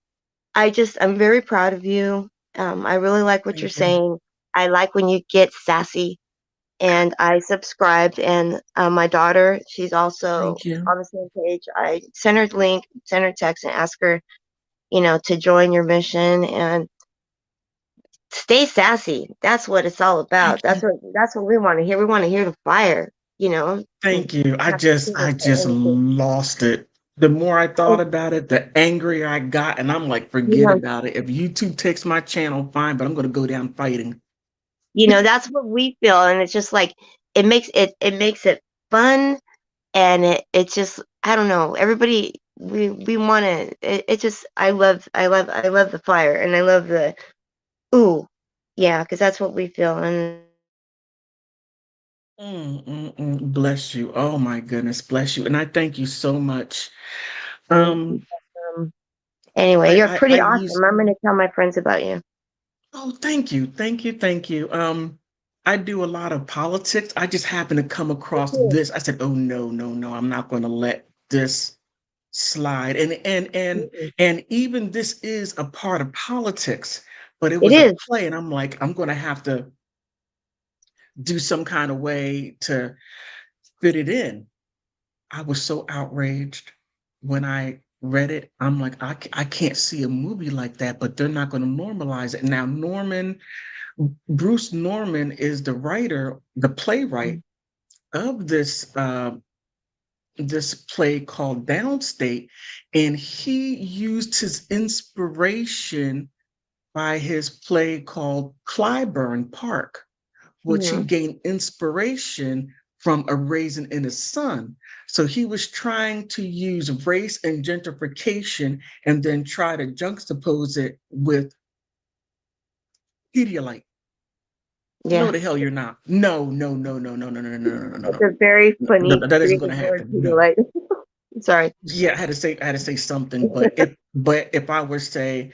[SPEAKER 2] I'm very proud of you. I really like what you're
[SPEAKER 1] Thank you.
[SPEAKER 2] saying. I like when you get sassy. And I subscribed, and my daughter, she's also
[SPEAKER 1] Thank you.
[SPEAKER 2] on the same page. I sent her the link, sent her a text, and asked her, to join your mission. And stay sassy. That's what it's all about.
[SPEAKER 1] Thank you.
[SPEAKER 2] That's what we want to hear. We want to hear the fire, you know.
[SPEAKER 1] Thank you.
[SPEAKER 2] Have to feel
[SPEAKER 1] I
[SPEAKER 2] the
[SPEAKER 1] just
[SPEAKER 2] energy.
[SPEAKER 1] lost it. The more I thought
[SPEAKER 2] Oh,
[SPEAKER 1] about it, the angrier I got, and I'm like,
[SPEAKER 2] you
[SPEAKER 1] forget
[SPEAKER 2] know,
[SPEAKER 1] about it. If YouTube takes my channel, fine, but I'm gonna go down fighting.
[SPEAKER 2] that's what we feel, and it's just like it makes it fun, and it's just I don't know. Everybody we want to. It just I love the fire, and I love the ooh, yeah, because that's what we feel, and
[SPEAKER 1] Bless you. Oh my goodness, bless you. And I thank you so much.
[SPEAKER 2] thank you.
[SPEAKER 1] Um,
[SPEAKER 2] Um, Anyway, you're
[SPEAKER 1] I
[SPEAKER 2] pretty
[SPEAKER 1] use,
[SPEAKER 2] awesome. I'm gonna tell my friends about you.
[SPEAKER 1] oh, thank you, thank you, thank you. I do a lot of politics. I just happen to come
[SPEAKER 2] Me
[SPEAKER 1] across
[SPEAKER 2] too.
[SPEAKER 1] this. I said, oh no, no, no, I'm not going to let this slide.
[SPEAKER 2] Mm-mm.
[SPEAKER 1] And even this is a part of politics, but it
[SPEAKER 2] It
[SPEAKER 1] was a
[SPEAKER 2] is.
[SPEAKER 1] play, and I'm like, I'm going to have to do some kind of way to fit it in. I was so outraged when I read it. I'm like, I can't see a movie like that, but they're not going to normalize it. Now, Bruce Norman is the writer, the playwright of this play called Downstate, and he used his inspiration by his play called Clyburn Park, which he
[SPEAKER 2] Mm-hmm.
[SPEAKER 1] gained inspiration from A Raisin in the Sun. So he was trying to use race and gentrification and then try to juxtapose it with Pedialyte. No,
[SPEAKER 2] Yeah.
[SPEAKER 1] the hell you're not. No, no, no, no, no, no, no, no, no, no, no,
[SPEAKER 2] It's
[SPEAKER 1] no.
[SPEAKER 2] a very funny
[SPEAKER 1] That isn't going to
[SPEAKER 2] creative word
[SPEAKER 1] happen.
[SPEAKER 2] to
[SPEAKER 1] No.
[SPEAKER 2] like. Sorry.
[SPEAKER 1] Yeah, I had to say something, but if I were to say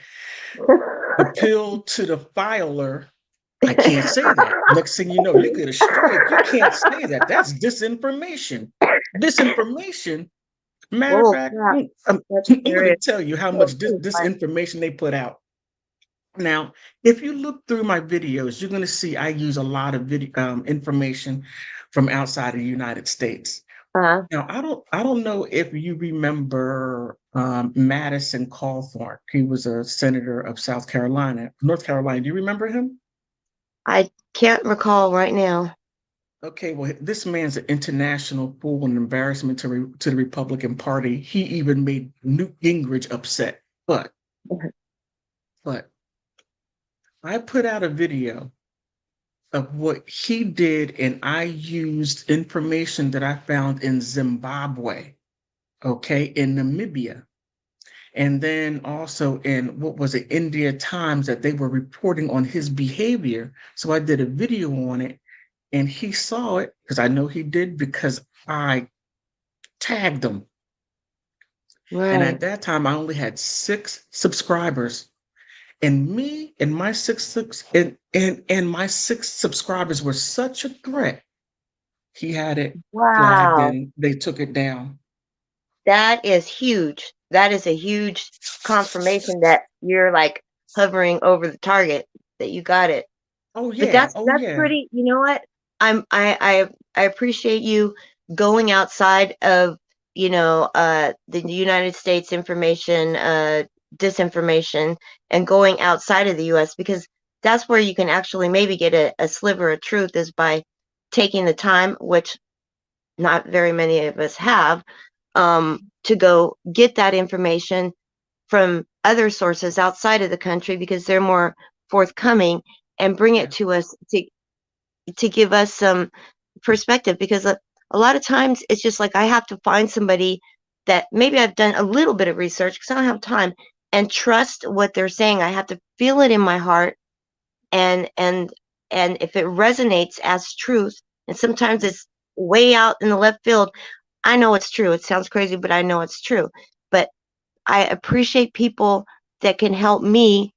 [SPEAKER 1] the pill to the filer, I can't say that. Next thing you know, you get a strike. You can't say that. That's disinformation. Disinformation. Matter of
[SPEAKER 2] Oh
[SPEAKER 1] fact,
[SPEAKER 2] crap. That's
[SPEAKER 1] I'm going to
[SPEAKER 2] serious.
[SPEAKER 1] tell you how
[SPEAKER 2] Oh,
[SPEAKER 1] much
[SPEAKER 2] please, fine.
[SPEAKER 1] disinformation they put out. Now, if you look through my videos, you're going to see I use a lot of information from outside of the United States.
[SPEAKER 2] Uh-huh.
[SPEAKER 1] Now, I don't know if you remember Madison Cawthorn. He was a senator of South Carolina, North Carolina. Do you remember him?
[SPEAKER 2] I can't recall right now.
[SPEAKER 1] Okay, well, this man's an international fool and embarrassment to the Republican Party. He even made Newt Gingrich upset. But I put out a video of what he did, and I used information that I found in Zimbabwe, okay, in Namibia, and then also in what was it, India Times, that they were reporting on his behavior. So I did a video on it, and he saw it because I know he did because I tagged him. And
[SPEAKER 2] Right.
[SPEAKER 1] at that time, I only had 6 subscribers. And me and my and my 6 subscribers were such a threat. He had it flagged
[SPEAKER 2] Wow.
[SPEAKER 1] and they took it down.
[SPEAKER 2] That is huge. That is a huge confirmation that you're like hovering over the target, that you got it.
[SPEAKER 1] Oh
[SPEAKER 2] But
[SPEAKER 1] yeah, oh
[SPEAKER 2] that's
[SPEAKER 1] yeah.
[SPEAKER 2] pretty, you know what? I appreciate you going outside of, the United States information, disinformation, and going outside of the US, because that's where you can actually maybe get a sliver of truth, is by taking the time, which not very many of us have, to go get that information from other sources outside of the country, because they're more forthcoming, and bring it
[SPEAKER 1] Yeah.
[SPEAKER 2] to us to give us some perspective, because a lot of times it's just like I have to find somebody that maybe I've done a little bit of research because I don't have time, and trust what they're saying. I have to feel it in my heart, and if it resonates as truth, and sometimes it's way out in the left field, I know it's true. It sounds crazy, but I know it's true. But I appreciate people that can help me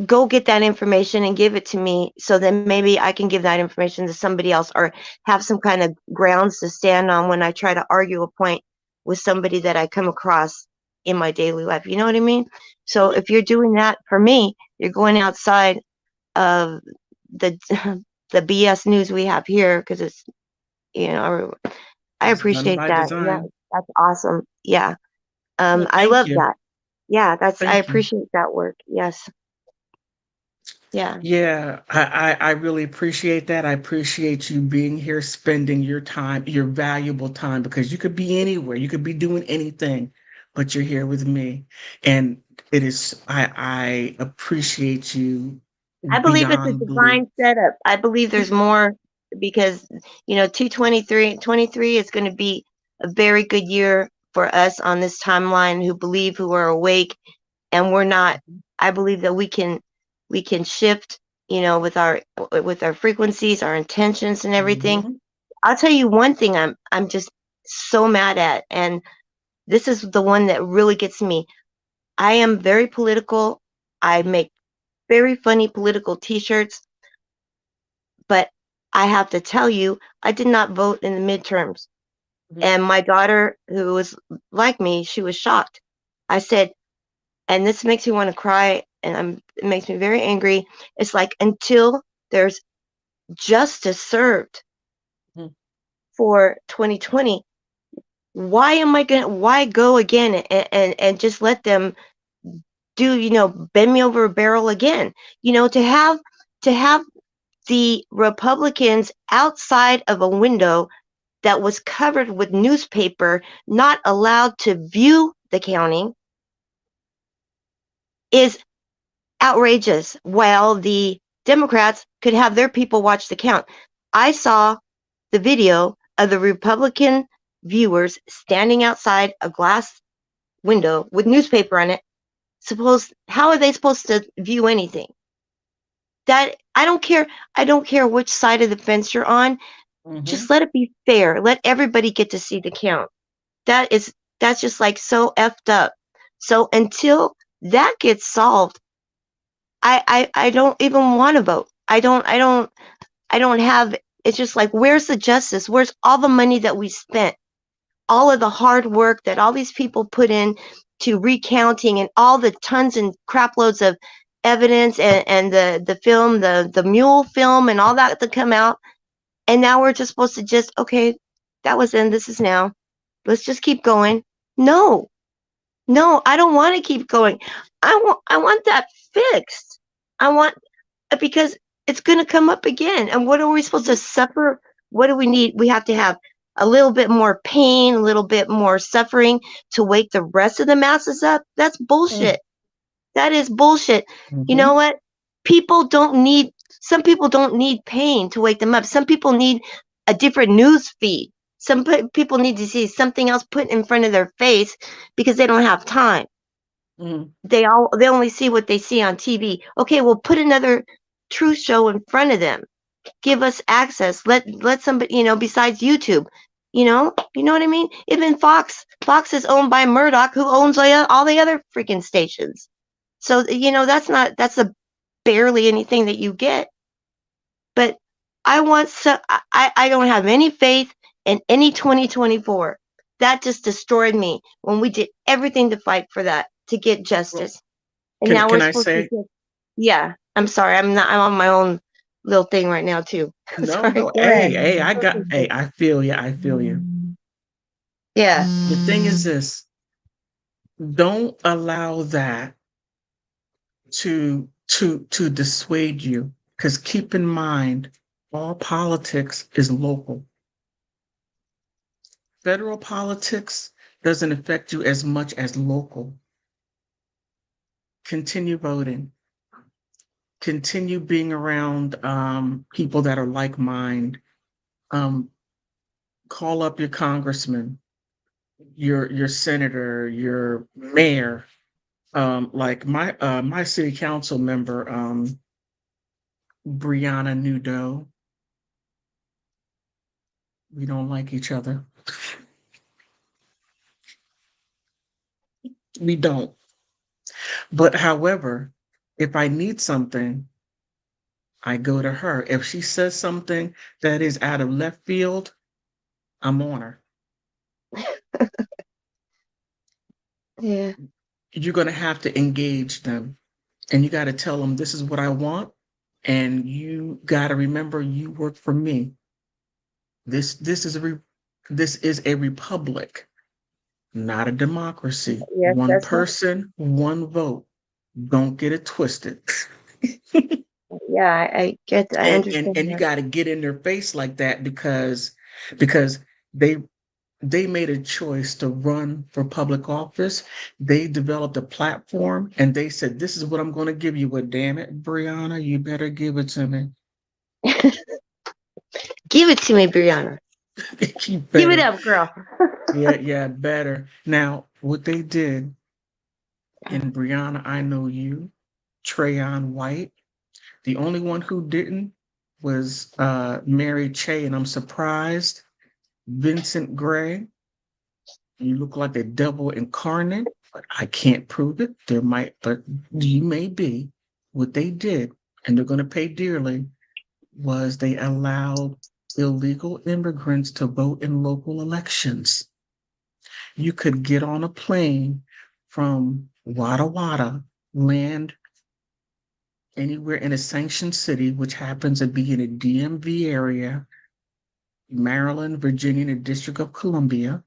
[SPEAKER 2] go get that information and give it to me, so then maybe I can give that information to somebody else, or have some kind of grounds to stand on when I try to argue a point with somebody that I come across in my daily life. You know what I mean? So
[SPEAKER 1] Yeah.
[SPEAKER 2] if you're doing that for me, you're going outside of the the BS news we have here, because it's, I
[SPEAKER 1] It's done
[SPEAKER 2] appreciate
[SPEAKER 1] by
[SPEAKER 2] that. And
[SPEAKER 1] design.
[SPEAKER 2] that's awesome. Yeah.
[SPEAKER 1] Well,
[SPEAKER 2] I
[SPEAKER 1] thank
[SPEAKER 2] love
[SPEAKER 1] you.
[SPEAKER 2] that. Yeah, I
[SPEAKER 1] Thank you.
[SPEAKER 2] appreciate that work. Yes. Yeah.
[SPEAKER 1] Yeah, I really appreciate that. I appreciate you being here, spending your time, your valuable time, because you could be anywhere, you could be doing anything, but you're here with me. And I appreciate you
[SPEAKER 2] I believe it's a
[SPEAKER 1] beyond belief.
[SPEAKER 2] divine setup. I believe there's more because, 23 is going to be a very good year for us on this timeline who are awake, and we're not. I believe that we can shift, with our frequencies, our intentions and everything.
[SPEAKER 1] Mhm,
[SPEAKER 2] I'll tell you one thing I'm just so mad at, and this is the one that really gets me. I am very political. I make very funny political t-shirts, but I have to tell you, I did not vote in the midterms.
[SPEAKER 1] mhm,
[SPEAKER 2] And my daughter, who was like me, she was shocked. I said, and this makes me want to cry, and it makes me very angry. It's like until there's justice served
[SPEAKER 1] mhm,
[SPEAKER 2] for 2020, why go again and just let them bend me over a barrel again? To have the Republicans outside of a window that was covered with newspaper, not allowed to view the counting, is outrageous, while the Democrats could have their people watch the count. I saw the video of the Republican viewers standing outside a glass window with newspaper on it. How are they supposed to view anything? That I don't care which side of the fence you're on.
[SPEAKER 1] mhm,
[SPEAKER 2] Just let it be fair. Let everybody get to see the count. That's just like so effed up. So until that gets solved, I don't even want to vote. I don't have. It's just like, where's the justice? Where's all the money that we spent? All of the hard work that all these people put in to recounting, and all the tons and crap loads of evidence, and the film, the mule film and all that to come out. And now we're just supposed to just, okay, that was then, this is now. Let's just keep going. No, no, I don't want to keep going. I want that fixed. I want because it's going to come up again. And what are we supposed to suffer? What do we need? We have to have a little bit more pain, a little bit more suffering to wake the rest of the masses up. That's
[SPEAKER 1] mhm,
[SPEAKER 2] bullshit. That is bullshit. You know
[SPEAKER 1] mhm,
[SPEAKER 2] what? Some people don't need pain to wake them up. Some people need a different news feed. People need to see something else put in front of their face because they don't have time.
[SPEAKER 1] mhm,
[SPEAKER 2] They only see what they see on TV. Okay, well, put another truth show in front of them. Give us access. Let somebody, besides YouTube. You know what I mean? Even Fox is owned by Murdoch, who owns all the other freaking stations. So that's a barely anything that you get. But I don't have any faith in any 2024. That just destroyed me when we did everything to fight for that, to get
[SPEAKER 1] Well,
[SPEAKER 2] justice. And
[SPEAKER 1] Can
[SPEAKER 2] now we're
[SPEAKER 1] can I
[SPEAKER 2] supposed to
[SPEAKER 1] say
[SPEAKER 2] get, yeah, I'm sorry. I'm on my own little thing right now too.
[SPEAKER 1] no,
[SPEAKER 2] Sorry.
[SPEAKER 1] no?
[SPEAKER 2] Go ahead.
[SPEAKER 1] Hey, I feel you. I feel you.
[SPEAKER 2] Yeah.
[SPEAKER 1] The thing is this: don't allow that to dissuade you, because keep in mind, all politics is local. Federal politics doesn't affect you as much as local. Continue voting. Continue being around people that are like mind. Um, call up your congressman, your senator, your mayor. Like my city council member, Brianna Nudo. We don't like each other. We don't. But however, if I need something, I go to her. If she says something that is out of left field, I'm on her.
[SPEAKER 2] Yeah.
[SPEAKER 1] You're going to have to engage them, and you got to tell them this is what I want. And you got to remember you work for me. This is a republic, not a democracy.
[SPEAKER 2] Yes,
[SPEAKER 1] One
[SPEAKER 2] that's right.
[SPEAKER 1] person, one vote. Don't get it twisted.
[SPEAKER 2] Yeah, I get, I understand
[SPEAKER 1] And you
[SPEAKER 2] that.
[SPEAKER 1] got to get in their face like that because they they made a choice to run for public office. They developed a platform and they said, "This is what I'm going to give you." Well, damn it, Brianna, you better give it to me.
[SPEAKER 2] Give it to me, Brianna.
[SPEAKER 1] You
[SPEAKER 2] Give it
[SPEAKER 1] better.
[SPEAKER 2] up, girl.
[SPEAKER 1] Yeah, yeah, better. Now, what they did in Brianna, I Know You, Trayon White, the only one who didn't was Mary Che, and I'm surprised. Vincent Gray, you look like the devil incarnate, but I can't prove it. There might, but you may be. What they did, and they're going to pay dearly, was they allowed illegal immigrants to vote in local elections. You could get on a plane from Wada Wada, land anywhere in a sanctioned city, which happens to be in a DMV area, Maryland, Virginia, the District of Columbia,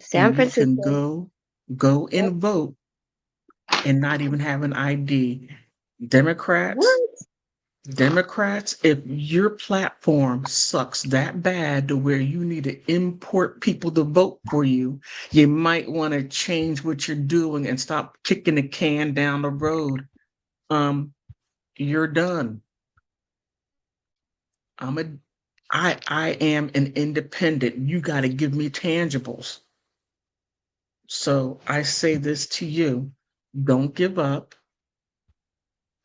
[SPEAKER 2] San
[SPEAKER 1] and you can
[SPEAKER 2] Francisco.
[SPEAKER 1] go
[SPEAKER 2] Yep.
[SPEAKER 1] and vote and not even have an ID. Democrats,
[SPEAKER 2] What?
[SPEAKER 1] Democrats, if your platform sucks that bad to where you need to import people to vote for you might want to change what you're doing and stop kicking the can down the road. Um, you're done. I'm a I am an independent. You got to give me tangibles. So I say this to you, don't give up.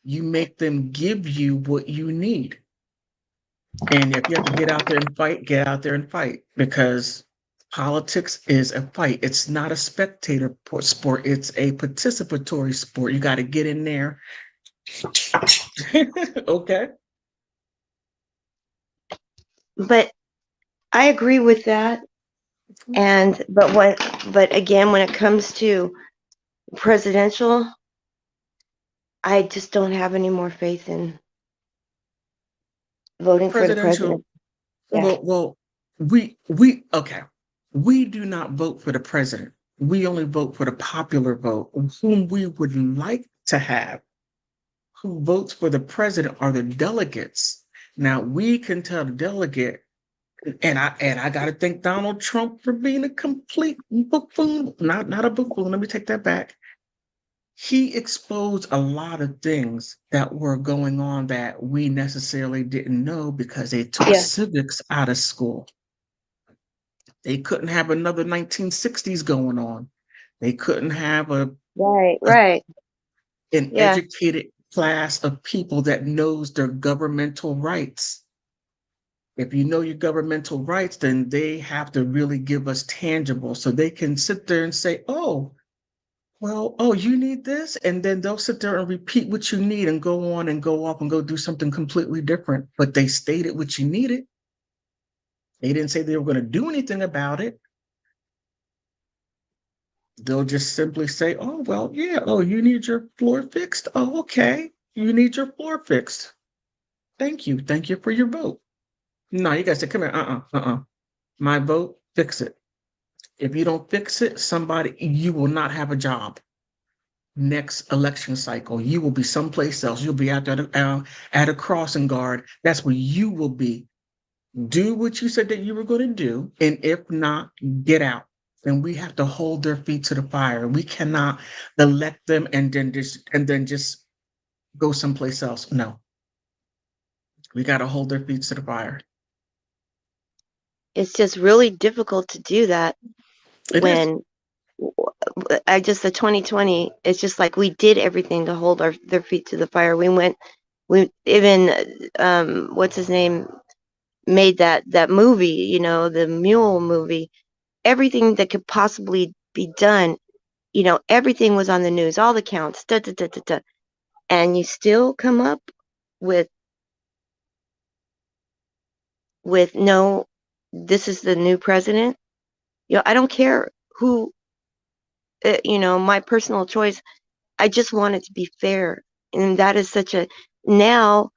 [SPEAKER 1] You make them give you what you need. And if you have to get out there and fight, get out there and fight because politics is a fight. It's not a spectator sport, it's a participatory sport. You got to get in there. Okay.
[SPEAKER 2] But I agree with that. And but again, when it comes to presidential, I just don't have any more faith in voting for the
[SPEAKER 1] Presidential.
[SPEAKER 2] president. Yeah.
[SPEAKER 1] Well, we okay. We do not vote for the president. We only vote for the popular vote, whom we would like to have. Who votes for the president are the delegates. Now we can tell the delegate, and I gotta thank Donald Trump for being a complete buffoon. Not a buffoon. Let me take that back. He exposed a lot of things that were going on that we necessarily didn't know because they took
[SPEAKER 2] Yeah.
[SPEAKER 1] civics out of school. They couldn't have another 1960s going on. They couldn't have
[SPEAKER 2] Right.
[SPEAKER 1] a
[SPEAKER 2] Right.
[SPEAKER 1] an
[SPEAKER 2] Yeah.
[SPEAKER 1] educated class of people that knows their governmental rights. If you know your governmental rights, then they have to really give us tangible so they can sit there and say, oh, well, oh, you need this. And then they'll sit there and repeat what you need and go on and go off and go do something completely different. But they stated what you needed. They didn't say they were going to do anything about it. They'll just simply say, oh, well, yeah, oh, you need your floor fixed. Oh, okay. You need your floor fixed. Thank you. Thank you for your vote. No, you guys say, come here. My vote, fix it. If you don't fix it, you will not have a job. Next election cycle, you will be someplace else. You'll be out there at a crossing guard. That's where you will be. Do what you said that you were going to do. And if not, get out. And we have to hold their feet to the fire. We cannot elect them and then just go someplace else. No, we got to hold their feet to the fire.
[SPEAKER 2] It's just really difficult to do that
[SPEAKER 1] It is.
[SPEAKER 2] when the 2020, it's just like we did everything to hold their feet to the fire. We even, what's his name, made that movie, the Mule movie. Everything that could possibly be done, everything was on the news, all the counts, da, da, da, da, da. And you still come up with no, this is the new president. I don't care who, my personal choice. I just want it to be fair. And that is now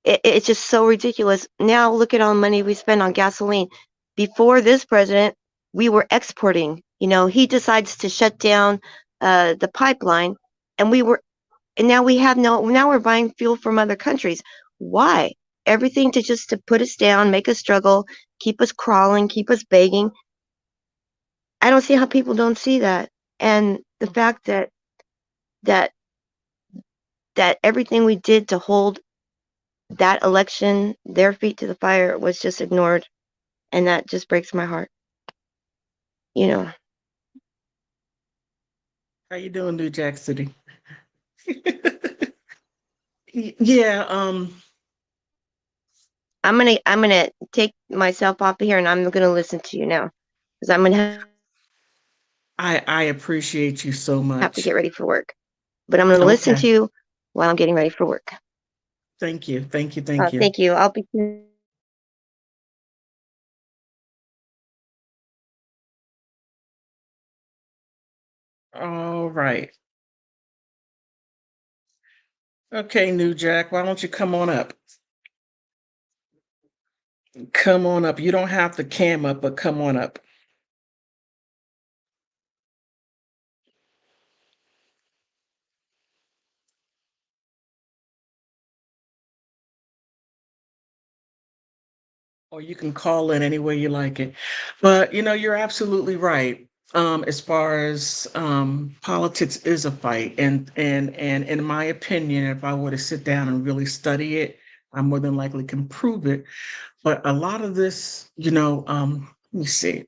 [SPEAKER 2] it's just so ridiculous. Now look at all the money we spend on gasoline. Before this president, we were exporting. He decides to shut down the pipeline, and we were And now now we're buying fuel from other countries. Why? Everything to put us down, make us struggle, keep us crawling, keep us begging. I don't see how people don't see that. And the fact that that everything we did to hold that election, their feet to the fire, was just ignored. And that just breaks my heart. You know,
[SPEAKER 1] How you doing, New Jack City? Yeah,
[SPEAKER 2] I'm gonna take myself off of here and I'm gonna listen to you now because I'm gonna
[SPEAKER 1] I appreciate you so
[SPEAKER 2] have to
[SPEAKER 1] much.
[SPEAKER 2] get ready for work. But I'm gonna listen
[SPEAKER 1] Okay.
[SPEAKER 2] to you while I'm getting ready for work.
[SPEAKER 1] Thank you. Thank you. Thank you.
[SPEAKER 2] Thank you. I'll be.
[SPEAKER 1] All right. Okay, New Jack, why don't you come on up? Come on up. You don't have the cam up, but come on up. Or you can call in any way you like it. But you're absolutely right. As far as politics is a fight, and in my opinion, if I were to sit down and really study it, I more than likely can prove it. But a lot of this, let me see.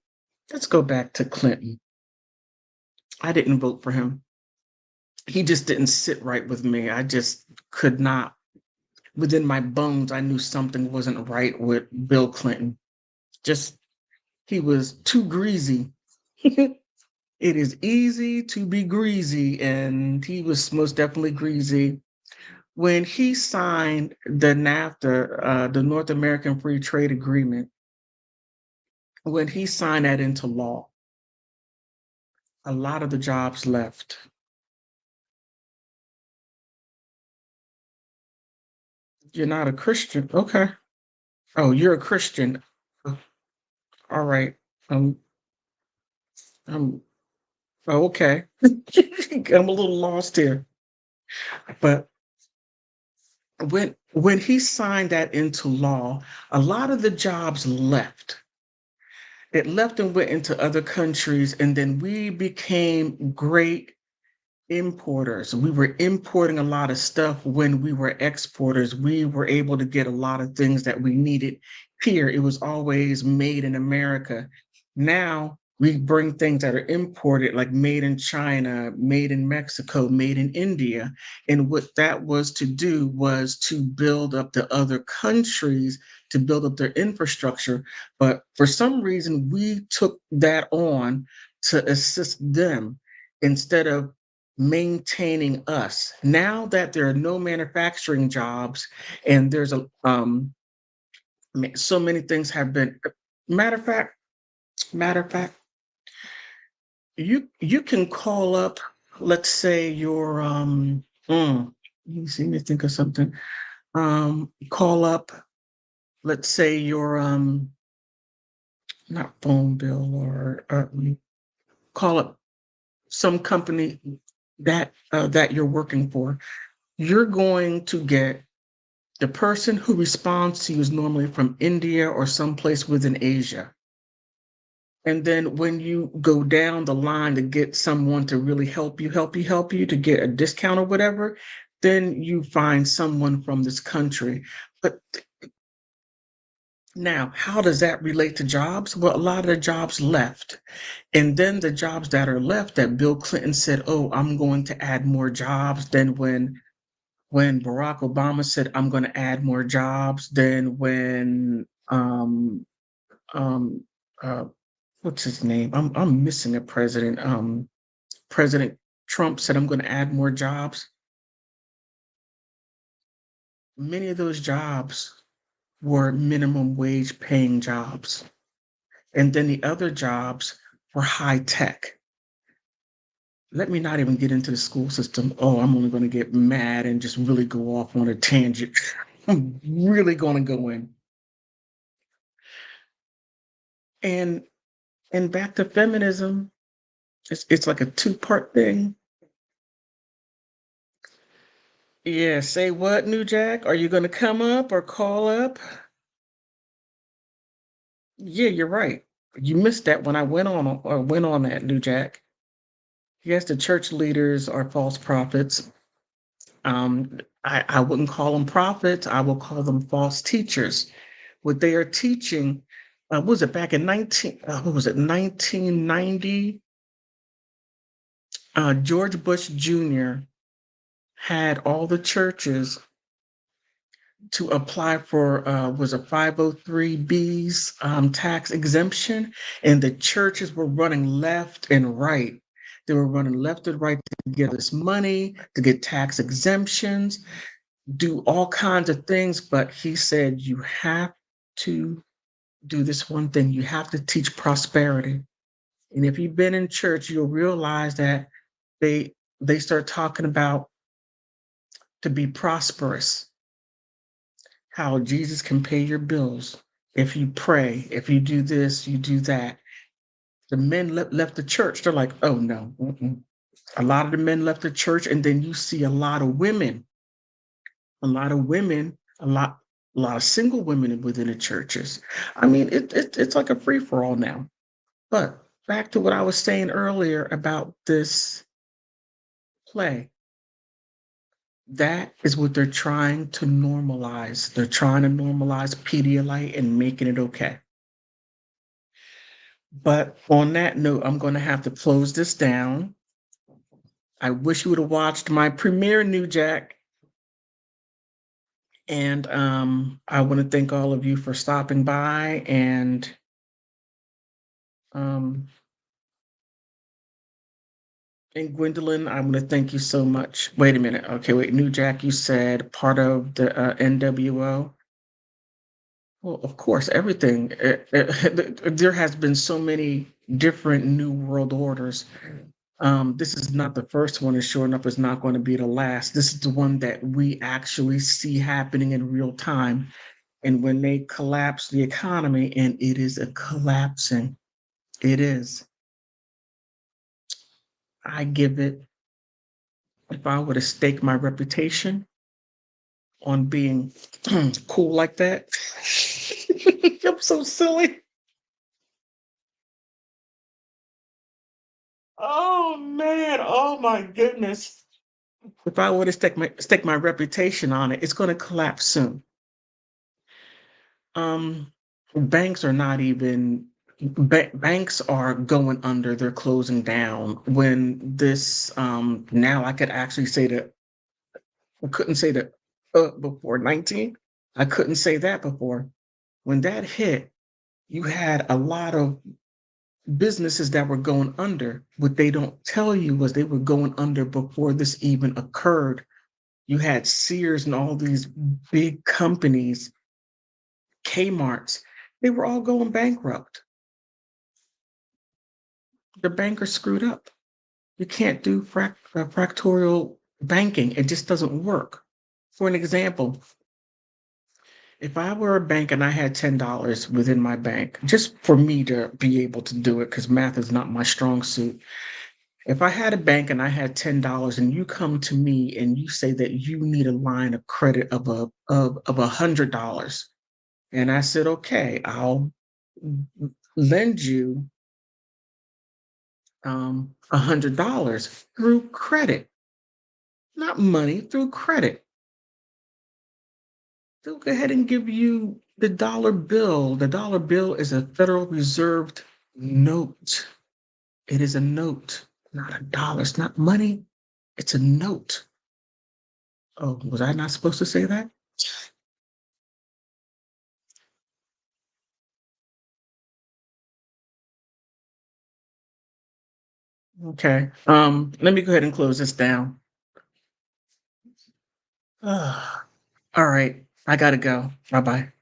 [SPEAKER 1] Let's go back to Clinton. I didn't vote for him. He just didn't sit right with me. I just could not, within my bones, I knew something wasn't right with Bill Clinton. Just, he was too greasy. It is easy to be greasy, and he was most definitely greasy. When he signed the NAFTA, the North American Free Trade Agreement, when he signed that into law, a lot of the jobs left. You're not a Christian. Okay. Oh, you're a Christian. Oh, all right. Um, um, oh, okay. I'm a little lost here. But when he signed that into law, a lot of the jobs left. It left and went into other countries, and then we became great importers. We were importing a lot of stuff when we were exporters. We were able to get a lot of things that we needed here. It was always made in America. Now we bring things that are imported, like made in China, made in Mexico, made in India. And what that was to do was to build up the other countries, to build up their infrastructure. But for some reason, we took that on to assist them instead of maintaining us. Now that there are no manufacturing jobs and there's so many things have been, matter of fact, matter of fact, you can call up, let's say your let me see, let me think of something. Call up, let's say your not phone bill, or call up some company that you're working for. You're going to get, the person who responds to you is normally from India or someplace within Asia. And then when you go down the line to get someone to really help you to get a discount or whatever, then you find someone from this country. But now, how does that relate to jobs? Well, a lot of the jobs left. And then the jobs that are left, that Bill Clinton said, oh, I'm going to add more jobs. Then when Barack Obama said, I'm going to add more jobs, then when um, uh, what's his name? I'm missing a president. President Trump said, I'm going to add more jobs. Many of those jobs were minimum wage paying jobs. And then the other jobs were high tech. Let me not even get into the school system. Oh, I'm only going to get mad and just really go off on a tangent. I'm really going to go in. And back to feminism, it's like a two-part thing. Yeah, say what, New Jack? Are you going to come up or call up? Yeah, you're right. You missed that when I went on that, New Jack. Yes, the church leaders are false prophets. I wouldn't call them prophets. I will call them false teachers. What they are teaching, was it back in what was it, 1990? George Bush Jr. had all the churches to apply for was a 503B's tax exemption, and the churches were running left and right. They were running left and right to get this money, to get tax exemptions, do all kinds of things. But he said, you have to do this one thing. You have to teach prosperity. And if you've been in church, you'll realize that they they start talking about to be prosperous, how Jesus can pay your bills if you pray, if you do this, you do that. The men left the church. They're like, oh no. Mm-mm. A lot of the men left the church, and then you see a lot of women, a lot of women, a lot of single women within the churches. I mean, it's like a free for all now. But back to what I was saying earlier about this play. That is what they're trying to normalize. They're trying to normalize Pedialyte and making it okay. But on that note, I'm going to have to close this down. I wish you would have watched my premiere, New Jack. And I want to thank all of you for stopping by. Um, and Gwendolyn, I want to thank you so much. Wait a minute. Okay, wait. New Jack, you said part of the NWO. Well, of course, everything. There has been so many different new world orders. This is not the first one, and sure enough, it's not going to be the last. This is the one that we actually see happening in real time. And when they collapse the economy, and it is a collapsing, it is. I give it, if I were to stake my reputation on being cool like that, I'm so silly. Oh man, oh my goodness. If I were to stake my reputation on it, it's going to collapse soon. Um, banks are not even banks are going under. They're closing down. When this now I could actually say that I couldn't say that before 19. I couldn't say that before. When that hit, you had a lot of businesses that were going under. What they don't tell you was they were going under before this even occurred. You had Sears and all these big companies, Kmart's, they were all going bankrupt. The bankers screwed up. You can't do fractorial banking. It just doesn't work. For an example, if I were a bank and I had $10 within my bank, just for me to be able to do it, because math is not my strong suit. If I had a bank and I had $10 and you come to me and you say that you need a line of credit of $100, and I said, okay, I'll lend you $100 through credit, not money, through credit. They'll go ahead and give you the dollar bill. The dollar bill is a Federal Reserve note. It is a note, not a dollar. It's not money. It's a note. Oh, was I not supposed to say that? Okay. Let me go ahead and close this down. All right. I gotta go. Bye bye.